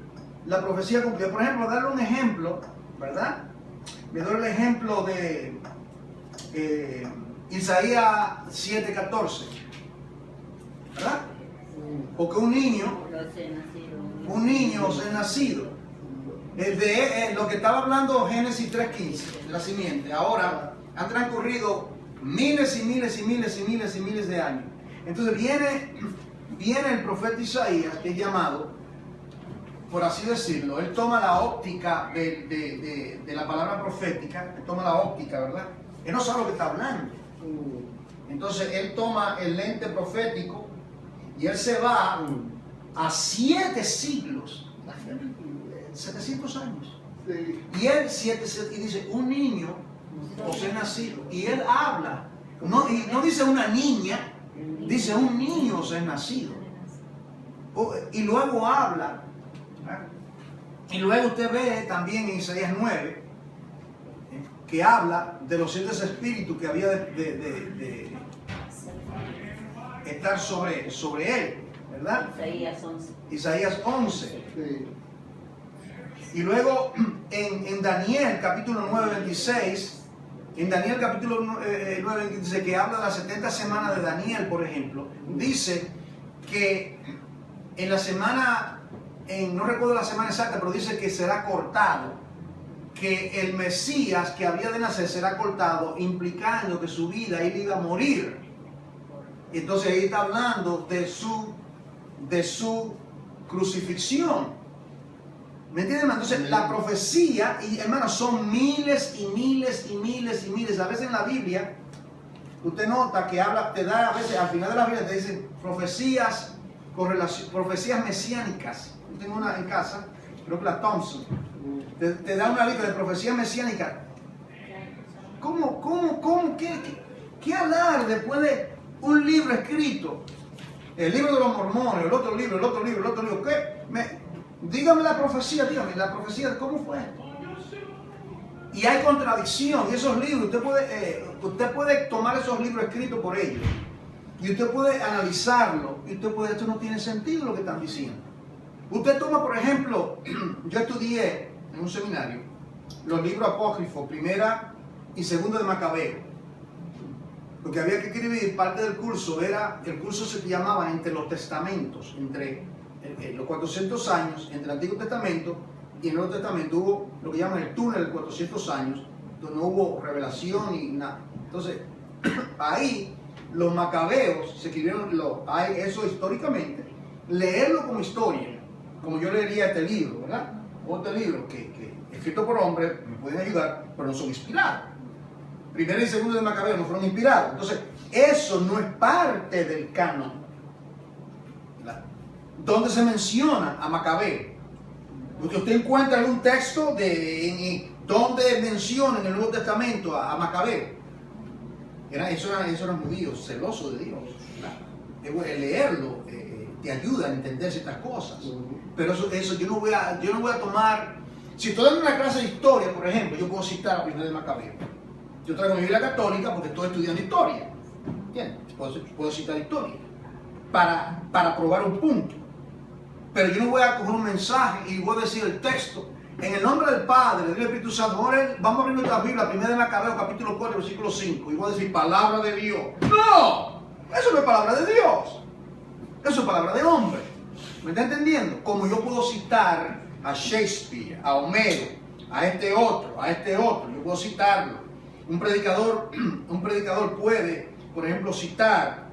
cumplida. Por ejemplo, darle un ejemplo, ¿verdad? Me doy el ejemplo de Isaías 7:14, ¿verdad? Porque un niño es nacido. Lo que estaba hablando Génesis 3:15, de la simiente. Ahora han transcurrido miles y miles y miles y miles y miles de años. Entonces viene el profeta Isaías, que es llamado, por así decirlo, él toma la óptica de la palabra profética, él toma la óptica, ¿verdad? Él no sabe lo que está hablando. Entonces él toma el lente profético y él se va a 7 siglos, 700 años. Sí. Y él y dice, un niño os es nacido. Y él habla, y no dice una niña, dice un niño os es nacido. Y luego habla, ¿verdad? Y luego usted ve también en Isaías 9, que habla de los 7 espíritus que había de estar sobre él, ¿verdad? Isaías 11. Isaías 11. Sí. Y luego en Daniel capítulo 9, 26, en Daniel capítulo 9, 26, que habla de las 70 semanas de Daniel, por ejemplo, dice que en la semana, no recuerdo la semana exacta, pero dice que será cortado, que el Mesías que había de nacer será cortado, implicando que su vida él iba a morir. Entonces ahí está hablando de su crucifixión. ¿Me entienden? Entonces la profecía, y hermanos, son miles y miles y miles y miles. A veces en la Biblia, usted nota que habla, te da a veces, al final de la Biblia te dicen profecías mesiánicas. Yo tengo una en casa, creo que la Thompson, te da una lista de profecías mesiánicas. ¿Qué hablar después de un libro escrito? El libro de los mormones, el otro libro, ¿qué? Dígame la profecía, ¿cómo fue? Y hay contradicción, y esos libros, usted puede tomar esos libros escritos por ellos, y usted puede analizarlo, y usted puede, esto no tiene sentido lo que están diciendo. Usted toma, por ejemplo, yo estudié en un seminario los libros apócrifos, primera y segunda de Macabeo. Lo que había que escribir, parte del curso era, el curso se llamaba Entre los Testamentos, entre los 400 años, entre el Antiguo Testamento y el Nuevo Testamento hubo lo que llaman el túnel de 400 años, donde no hubo revelación ni nada. Entonces, ahí los macabeos se escribieron, eso históricamente, leerlo como historia, como yo leería este libro, ¿verdad? Otro libro que escrito por hombres, me pueden ayudar, pero no son inspirados. Primero y segundo de Macabeo no fueron inspirados. Entonces, eso no es parte del canon. ¿Dónde se menciona a Macabeo? ¿Usted encuentra algún texto donde menciona en el Nuevo Testamento a Macabeo? Eso eran judíos celosos de Dios. Leerlo te ayuda a entender ciertas cosas. Pero eso yo no voy a tomar. Si estoy dando una clase de historia, por ejemplo, yo puedo citar a primero de Macabeo. Yo traigo mi Biblia católica porque estoy estudiando historia. ¿Entiendes? Puedo citar historia para probar un punto. Pero yo no voy a coger un mensaje y voy a decir el texto. En el nombre del Padre, del Espíritu Santo, vamos a abrir nuestra Biblia, primera de Macabeo, capítulo 4, versículo 5, y voy a decir palabra de Dios. ¡No! Eso no es palabra de Dios. Eso es palabra de hombre. ¿Me está entendiendo? Como yo puedo citar a Shakespeare, a Homero, a este otro, yo puedo citarlo. Un predicador puede, por ejemplo, citar.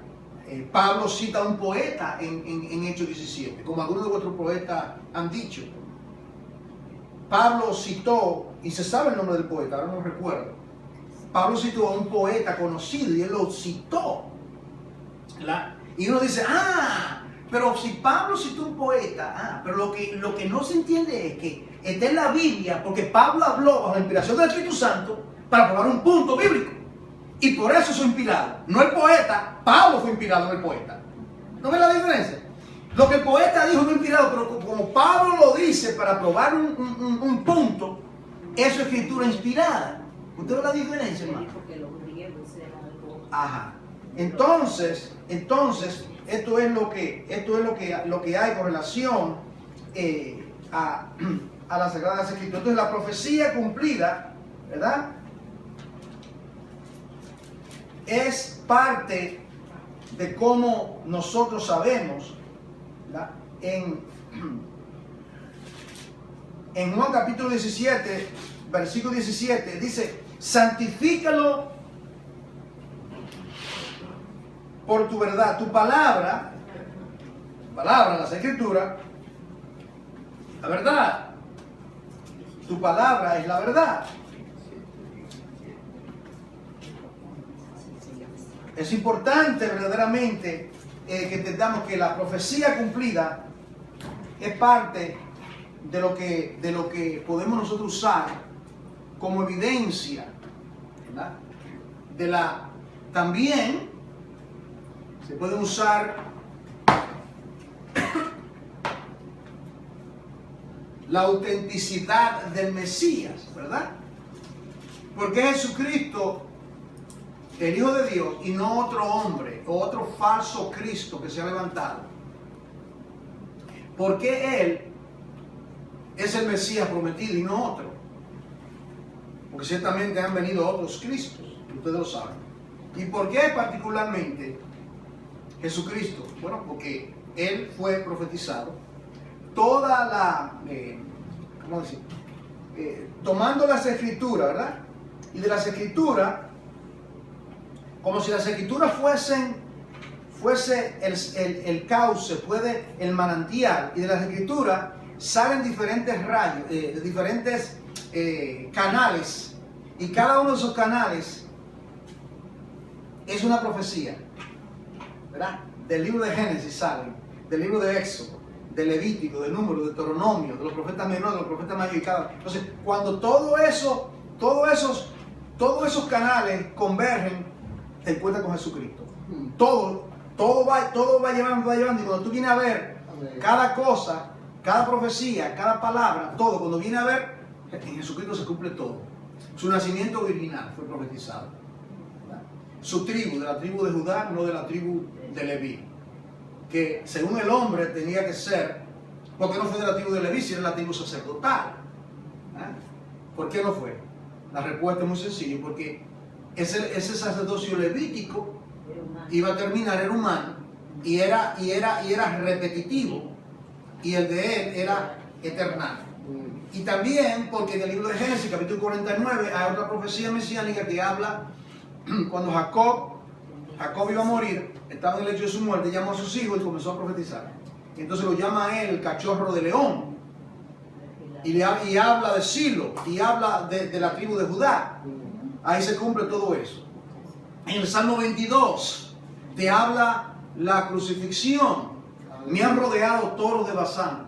Pablo cita a un poeta en Hechos 17, como algunos de vuestros poetas han dicho. Pablo citó, y se sabe el nombre del poeta, ahora no recuerdo. Pablo citó a un poeta conocido y él lo citó. ¿Verdad? Y uno dice, pero si Pablo citó a un poeta, pero lo que no se entiende es que está en la Biblia, porque Pablo habló bajo la inspiración del Espíritu Santo para probar un punto bíblico. Y por eso soy inspirado. No el poeta, Pablo fue inspirado, no el poeta. ¿No ven la diferencia? Lo que el poeta dijo no inspirado, pero como Pablo lo dice para probar un punto, eso es escritura inspirada. ¿Usted ve la diferencia, hermano? Porque los griegos eran algo. Ajá. Entonces, esto es lo que hay con relación a las Sagradas Escrituras. Entonces, la profecía cumplida, ¿verdad?, es parte de cómo nosotros sabemos, ¿verdad? En Juan capítulo 17, versículo 17, dice, santifícalo por tu verdad. Tu palabra, las escrituras, la verdad. Tu palabra es la verdad. Es importante verdaderamente que entendamos que la profecía cumplida es parte de lo que podemos nosotros usar como evidencia, ¿verdad? También se puede usar la autenticidad del Mesías, ¿verdad? Porque Jesucristo, el Hijo de Dios, y no otro hombre o otro falso Cristo que se ha levantado. Porque Él es el Mesías prometido y no otro. Porque ciertamente han venido otros Cristos, ustedes lo saben. ¿Y por qué particularmente Jesucristo? Bueno, porque Él fue profetizado. Toda la, ¿cómo decir? Tomando las escrituras, ¿verdad? Y de las escrituras, como si las escrituras fuese el cauce, fuese el manantial, y de las escrituras salen diferentes rayos, diferentes canales, y cada uno de esos canales es una profecía, ¿verdad? Del libro de Génesis salen, del libro de Éxodo, de Levítico, de Número, de Deuteronomio, de los profetas menores, de los profetas mayores, y cada. Entonces, cuando todos esos canales convergen, te encuentras con Jesucristo. Todo va llevando, y cuando tú vienes a ver cada cosa, cada profecía, cada palabra, todo, cuando viene a ver, en Jesucristo se cumple todo. Su nacimiento virginal fue profetizado, ¿verdad? Su tribu, de la tribu de Judá, no de la tribu de Leví, que según el hombre tenía que ser, ¿por qué no fue de la tribu de Leví si era la tribu sacerdotal? ¿Por qué no fue? La respuesta es muy sencilla, porque ese sacerdocio levítico iba a terminar, era humano, y era repetitivo, y el de él era eternal. Y también porque en el libro de Génesis, capítulo 49, hay otra profecía mesiánica que habla cuando Jacob iba a morir, estaba en el lecho de su muerte, llamó a sus hijos y comenzó a profetizar. Y entonces lo llama a él el cachorro de león, y habla de Silo, y habla de la tribu de Judá. Ahí se cumple todo eso. En el Salmo 22 te habla la crucifixión. Me han rodeado toros de Basán.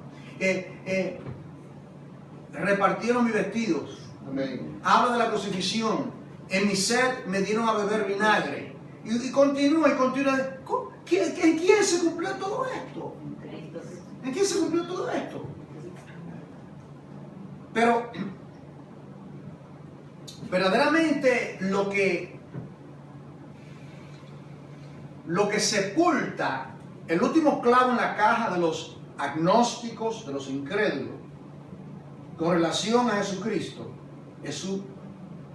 Repartieron mis vestidos. Amén. Habla de la crucifixión. En mi sed me dieron a beber vinagre. Y continúa. ¿En quién se cumplió todo esto? ¿En quién se cumplió todo esto? Pero verdaderamente lo que sepulta el último clavo en la caja de los agnósticos, de los incrédulos, con relación a Jesucristo, es su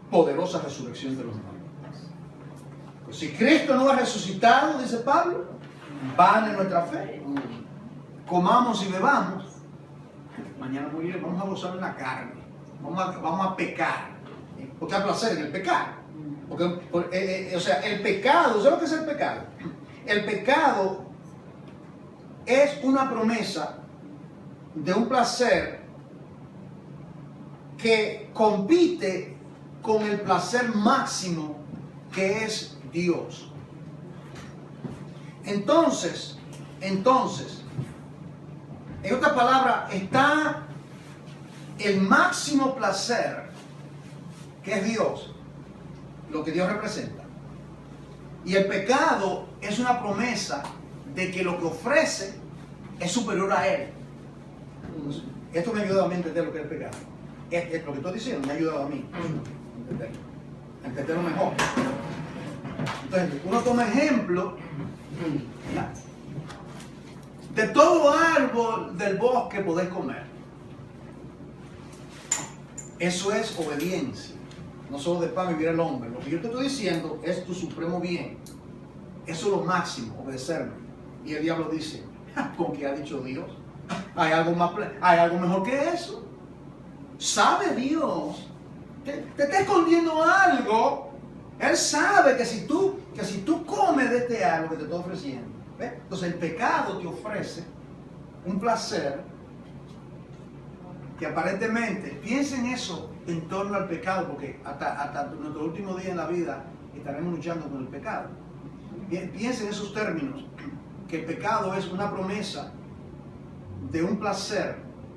poderosa resurrección de los muertos. Pues si Cristo no ha resucitado, dice Pablo, vana es nuestra fe. Comamos y bebamos, mañana moriremos, vamos a gozar en la carne, vamos a pecar, porque hay placer en el pecar. O sea, el pecado, ¿sabes lo que es el pecado? El pecado es una promesa de un placer que compite con el placer máximo que es Dios. Entonces, en otras palabras, está el máximo placer que es Dios, lo que Dios representa. Y el pecado es una promesa de que lo que ofrece es superior a Él. Esto me ayuda a mí a entender lo que es el pecado. Lo que estoy diciendo me ha ayudado a mí a entenderlo mejor. Entonces, uno toma ejemplo de todo árbol del bosque podés comer. Eso es obediencia. No solo de pan vivirá el hombre. Lo que yo te estoy diciendo es tu supremo bien. Eso es lo máximo, obedecerme. Y el diablo dice, ¿con qué ha dicho Dios? ¿Hay algo mejor que eso? ¿Sabe Dios? Te está escondiendo algo Él sabe que si tú comes de este algo que te está ofreciendo, ¿ves? Entonces el pecado te ofrece un placer que aparentemente, piensa en eso en torno al pecado, porque hasta nuestro último día en la vida estaremos luchando con el pecado. Piensa en esos términos, que el pecado es una promesa de un placer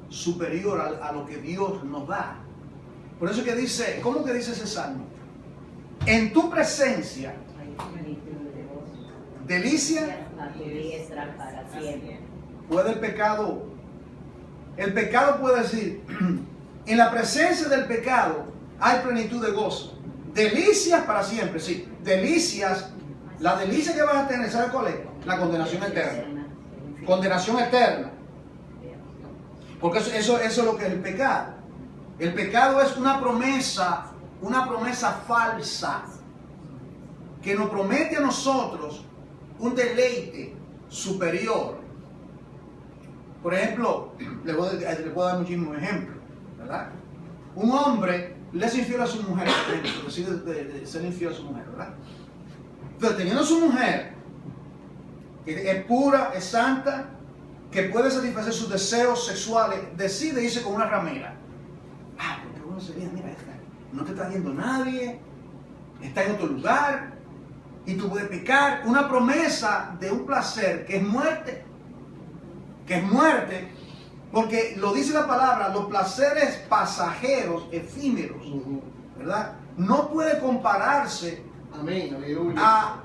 superior a lo que Dios nos da. Por eso que dice, ¿cómo que dice ese salmo? En tu presencia, delicia, a tu diestra para siempre. puede el pecado puede decir, en la presencia del pecado hay plenitud de gozo, delicias para siempre, sí, delicias, la delicia que vas a tener, ¿sabes cuál es? La condenación eterna, condenación eterna, porque eso es lo que es el pecado. El pecado es una promesa falsa que nos promete a nosotros un deleite superior. Por ejemplo, le puedo dar muchísimos ejemplos, ¿verdad? Un hombre le es infiel a su mujer, por ejemplo, decide ser infiel a su mujer, ¿verdad? Entonces, teniendo su mujer, que es pura, es santa, que puede satisfacer sus deseos sexuales, decide irse con una ramera. Ah, porque bueno sería, mira, no te está viendo nadie, está en otro lugar, y tú puedes pecar. Una promesa de un placer que es muerte, porque lo dice la palabra, los placeres pasajeros, efímeros, ¿verdad? No puede compararse Amén, aleluya. a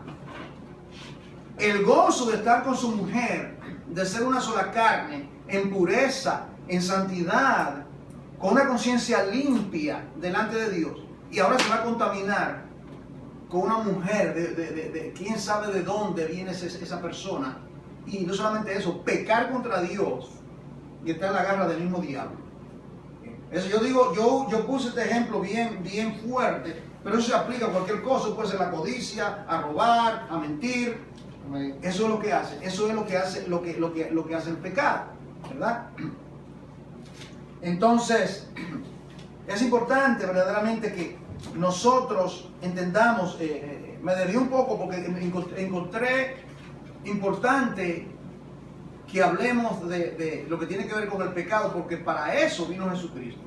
el gozo de estar con su mujer, de ser una sola carne, en pureza, en santidad, con una conciencia limpia delante de Dios, y ahora se va a contaminar con una mujer de quién sabe de dónde viene esa persona. Y no solamente eso, pecar contra Dios y estar en la garra del mismo diablo. Eso yo puse este ejemplo bien fuerte, pero eso se aplica a cualquier cosa. Puede ser la codicia, a robar, a mentir. Amén. Eso es lo que hace, lo que hace el pecado, ¿verdad? Entonces, es importante verdaderamente que nosotros entendamos, me desvié un poco porque encontré importante que hablemos de lo que tiene que ver con el pecado, porque para eso vino Jesucristo.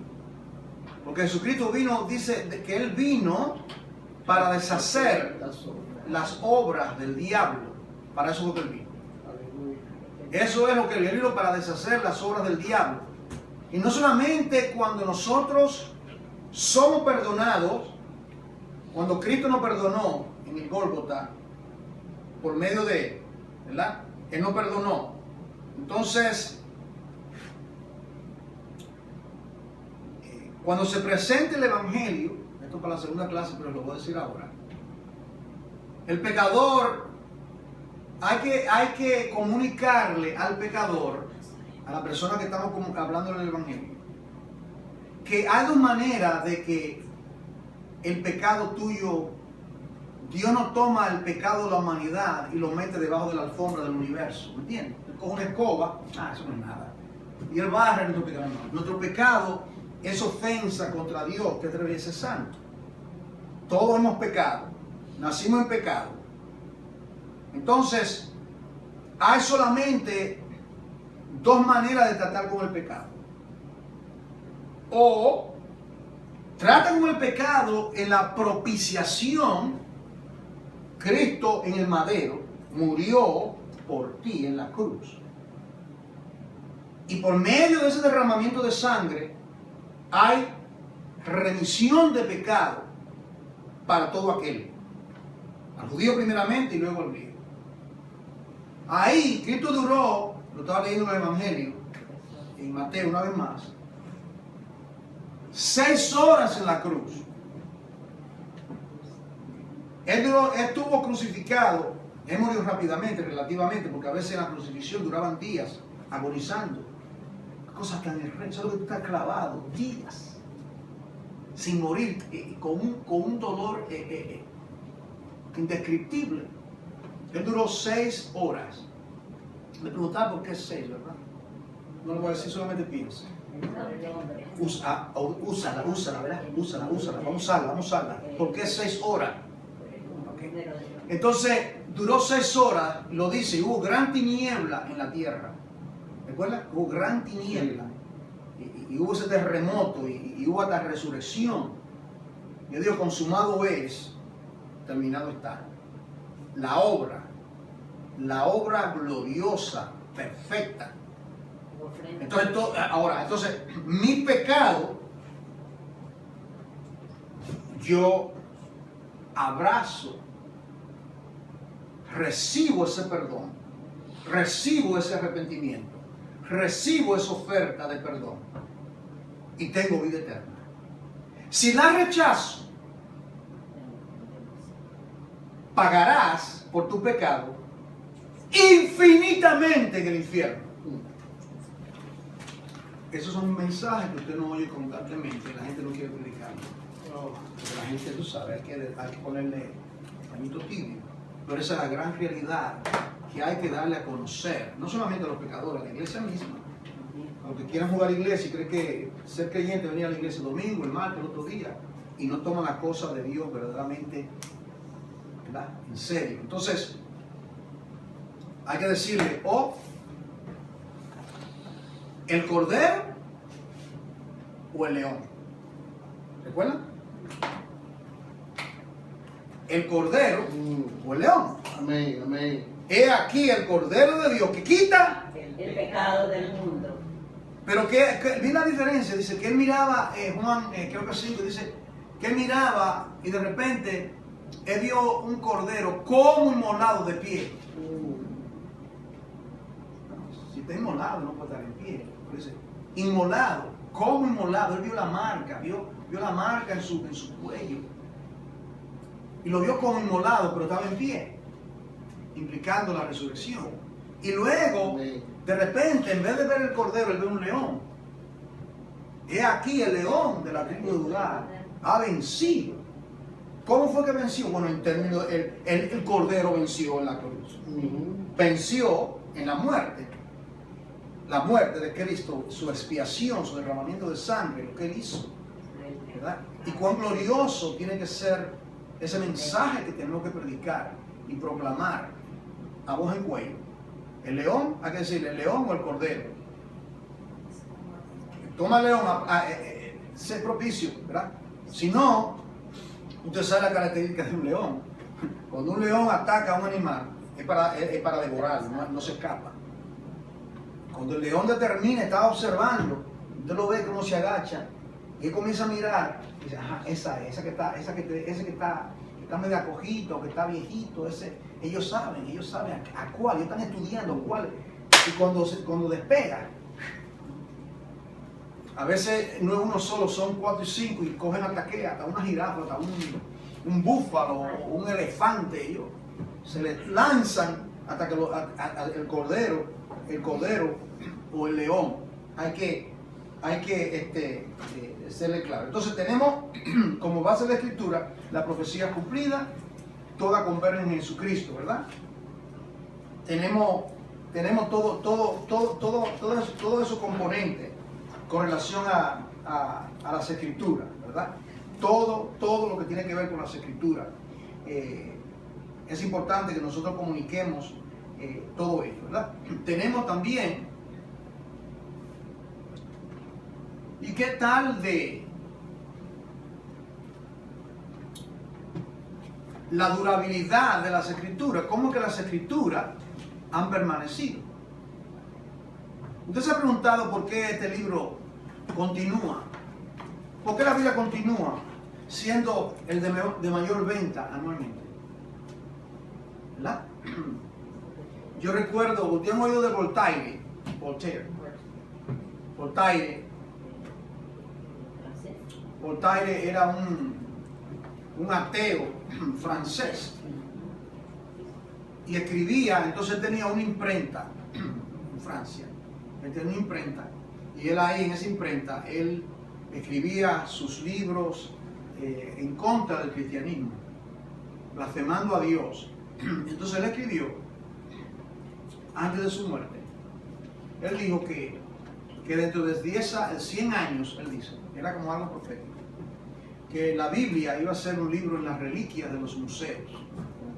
Porque Jesucristo dice que Él vino para deshacer las obras del diablo. Para eso es lo que Él vino. Eso es lo que Él vino, para deshacer las obras del diablo. Y no solamente cuando nosotros somos perdonados, cuando Cristo nos perdonó en el Gólgota, por medio de Él, ¿verdad? Él nos perdonó. Entonces, cuando se presente el Evangelio, esto para la segunda clase, pero lo voy a decir ahora, el pecador, hay que comunicarle al pecador, a la persona que estamos hablando en el Evangelio, que hay dos maneras de que el pecado tuyo, Dios no toma el pecado de la humanidad y lo mete debajo de la alfombra del universo, ¿me entiendes? Con una escoba, eso no es nada. Y Él barre nuestro pecado. No. Nuestro pecado es ofensa contra Dios, que debe ser santo. Todos hemos pecado, nacimos en pecado. Entonces, hay solamente dos maneras de tratar con el pecado. O tratan con el pecado en la propiciación. Cristo en el madero murió por ti en la cruz. Y por medio de ese derramamiento de sangre hay remisión de pecado para todo aquel. Al judío primeramente y luego al griego. Ahí Cristo duró, lo estaba leyendo en el Evangelio, en Mateo una vez más, 6 horas en la cruz. Él estuvo crucificado, él murió rápidamente, relativamente, porque a veces en la crucifixión duraban días agonizando. Cosas tan erradas, solo que tú estás clavado días sin morir, con un dolor indescriptible. Él duró 6 horas. Le preguntaba por qué 6, ¿verdad? No lo voy a decir, solamente piensa. Úsala, ¿verdad? Úsala, vamos a usarla. ¿Por qué 6 horas? Entonces duró 6 horas, lo dice, y hubo gran tiniebla en la tierra. ¿Recuerdas? Hubo gran tiniebla. Y hubo ese terremoto y hubo hasta resurrección. Y Dios, consumado es, terminado está. La obra gloriosa, perfecta. Entonces, mi pecado, yo abrazo, recibo ese perdón, recibo ese arrepentimiento, recibo esa oferta de perdón y tengo vida eterna. Si la rechazo, pagarás por tu pecado infinitamente en el infierno. Esos son mensajes que usted no oye constantemente, la gente no quiere predicar. Porque la gente, tú sabes, hay que ponerle pañito tibio. Pero esa es la gran realidad que hay que darle a conocer, no solamente a los pecadores, a la iglesia misma. A los que quieran jugar a la iglesia y creen que ser creyente, venir a la iglesia el domingo, el martes, el otro día, y no toman las cosas de Dios verdaderamente, ¿verdad?, en serio. Entonces, hay que decirle, el cordero o el león. ¿Recuerdan? El cordero o el león. Amén, amén. He aquí el cordero de Dios que quita el pecado del mundo. Pero que vi la diferencia, dice que él miraba, Juan, creo que sí, dice que él miraba y de repente él vio un cordero como inmolado de pie. Si está inmolado no puede estar en pie. Dice, inmolado, como inmolado, él vio la marca, vio la marca en su cuello. Y lo vio como inmolado, pero estaba en pie, implicando la resurrección. Y luego, de repente, en vez de ver el cordero, él ve un león. He aquí el león de la tribu de Judá ha vencido. ¿Cómo fue que venció? Bueno, en términos, el cordero venció en la cruz. Venció en la muerte. La muerte de Cristo, su expiación, su derramamiento de sangre, lo que él hizo, ¿verdad? Y cuán glorioso tiene que ser ese mensaje que tenemos que predicar y proclamar a voz en cuello. El león, hay que decirle, el león o el cordero. Toma el león, ser propicio, ¿verdad? Si no, usted sabe la característica de un león. Cuando un león ataca a un animal, es para devorarlo, no se escapa. Cuando el león determina, está observando, usted lo ve como se agacha, y él comienza a mirar, y dice, ajá, ese que está medio acogito, que está viejito, ellos saben a cuál, ellos están estudiando cuál, y cuando despega, a veces no es uno solo, son 4 y 5, y cogen hasta una jirafa, hasta un búfalo, un elefante, ellos se les lanzan hasta que el cordero o el león, hay que serle claro. Entonces tenemos como base de la escritura la profecía cumplida, toda converge en Jesucristo, ¿verdad? Tenemos todo esos componentes con relación a las escrituras, ¿verdad? Todo lo que tiene que ver con las escrituras. Es importante que nosotros comuniquemos todo esto, ¿verdad? Tenemos también, ¿y qué tal de la durabilidad de las escrituras? ¿Cómo que las escrituras han permanecido? ¿Usted se ha preguntado por qué este libro continúa? ¿Por qué la Biblia continúa siendo el de mayor venta anualmente? ¿Verdad? Yo recuerdo, ¿ustedes han oído de Voltaire? Voltaire era un ateo francés y escribía, entonces tenía una imprenta en Francia, él tenía una imprenta y él ahí en esa imprenta, él escribía sus libros en contra del cristianismo, blasfemando a Dios. Entonces él escribió, antes de su muerte, él dijo que dentro de 100 años, él dice, era como algo profético, que la Biblia iba a ser un libro en las reliquias de los museos.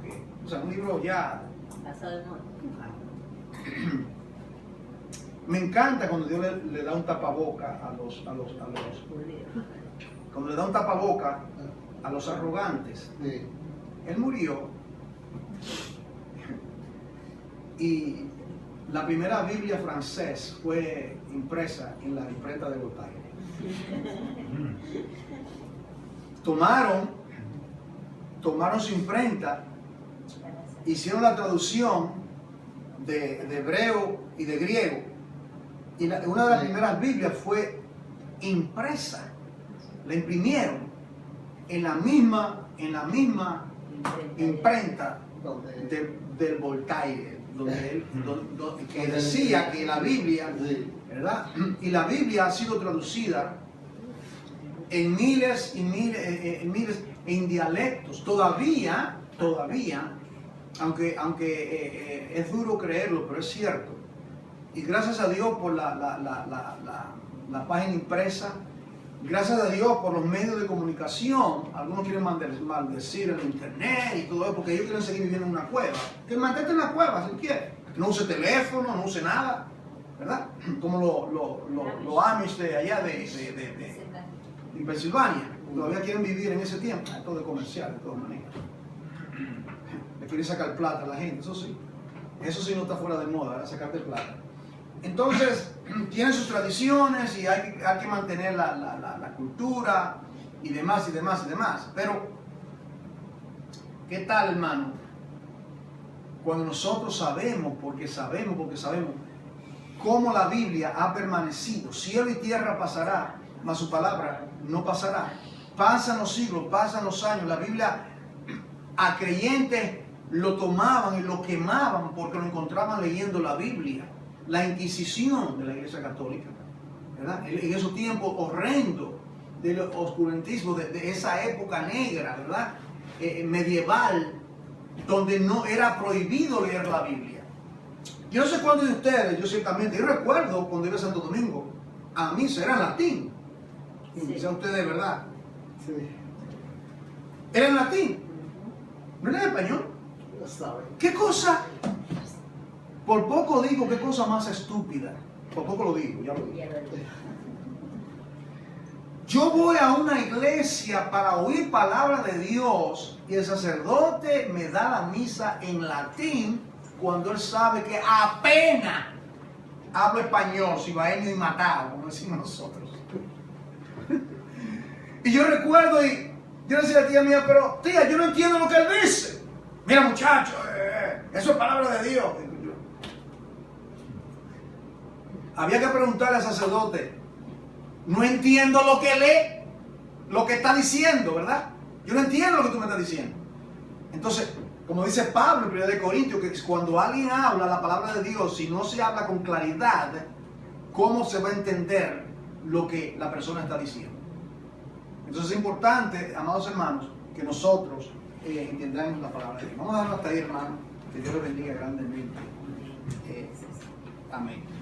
que, o sea, un libro ya... Pasado de moda. Me encanta cuando Dios le da un tapaboca cuando le da un tapaboca a los arrogantes. Sí. Él murió y la primera Biblia francés fue impresa en la imprenta de Voltaire. Tomaron su imprenta, hicieron la traducción de hebreo y de griego, y una de las primeras Biblias fue impresa, la imprimieron en la misma imprenta del Voltaire, que decía que la Biblia, ¿verdad? Y la Biblia ha sido traducida en miles y miles, en dialectos, todavía, aunque es duro creerlo, pero es cierto. Y gracias a Dios por la página impresa, gracias a Dios por los medios de comunicación. Algunos quieren maldecir el internet y todo eso porque ellos quieren seguir viviendo en una cueva. Que mantente en la cueva si quiere. No use teléfono, no use nada, ¿verdad? Como los Amish de allá de Pensilvania. Todavía quieren vivir en ese tiempo. Esto de comercial, de todas maneras. Le quieren sacar plata a la gente, eso sí. Eso sí no está fuera de moda, ¿verdad? Sacarte plata. Entonces, tienen sus tradiciones y hay que mantener la cultura y demás. Pero, ¿qué tal, hermano? Cuando nosotros sabemos cómo la Biblia ha permanecido. Cielo y tierra pasará, mas su palabra no pasará. Pasan los siglos, pasan los años. La Biblia, a creyentes lo tomaban y lo quemaban porque lo encontraban leyendo la Biblia. La Inquisición de la Iglesia Católica, ¿verdad? En esos tiempos horrendos del oscurantismo, de esa época negra, ¿verdad? Medieval, donde no era prohibido leer la Biblia. Yo no sé cuántos de ustedes, yo ciertamente, yo recuerdo cuando iba a Santo Domingo, a misa era en latín. Y quizá ustedes de verdad. Sí. Era en latín, no era en español. Lo saben. ¿Qué cosa? Por poco digo, qué cosa más estúpida. Por poco lo digo, ya lo digo. Yo voy a una iglesia para oír palabra de Dios y el sacerdote me da la misa en latín cuando él sabe que apenas hablo español, cibaeño y matado, como decimos nosotros. Y yo recuerdo y yo le decía a la tía mía, pero tía, yo no entiendo lo que él dice. Mira muchacho, eso es palabra de Dios. Había que preguntarle al sacerdote, no entiendo lo que lee, lo que está diciendo, ¿verdad? Yo no entiendo lo que tú me estás diciendo. Entonces, como dice Pablo en 1 Corintios, que cuando alguien habla la palabra de Dios, si no se habla con claridad, ¿cómo se va a entender lo que la persona está diciendo? Entonces es importante, amados hermanos, que nosotros entendamos la palabra de Dios. Vamos a darnos hasta ahí, hermano. Que Dios les bendiga grandemente. Amén.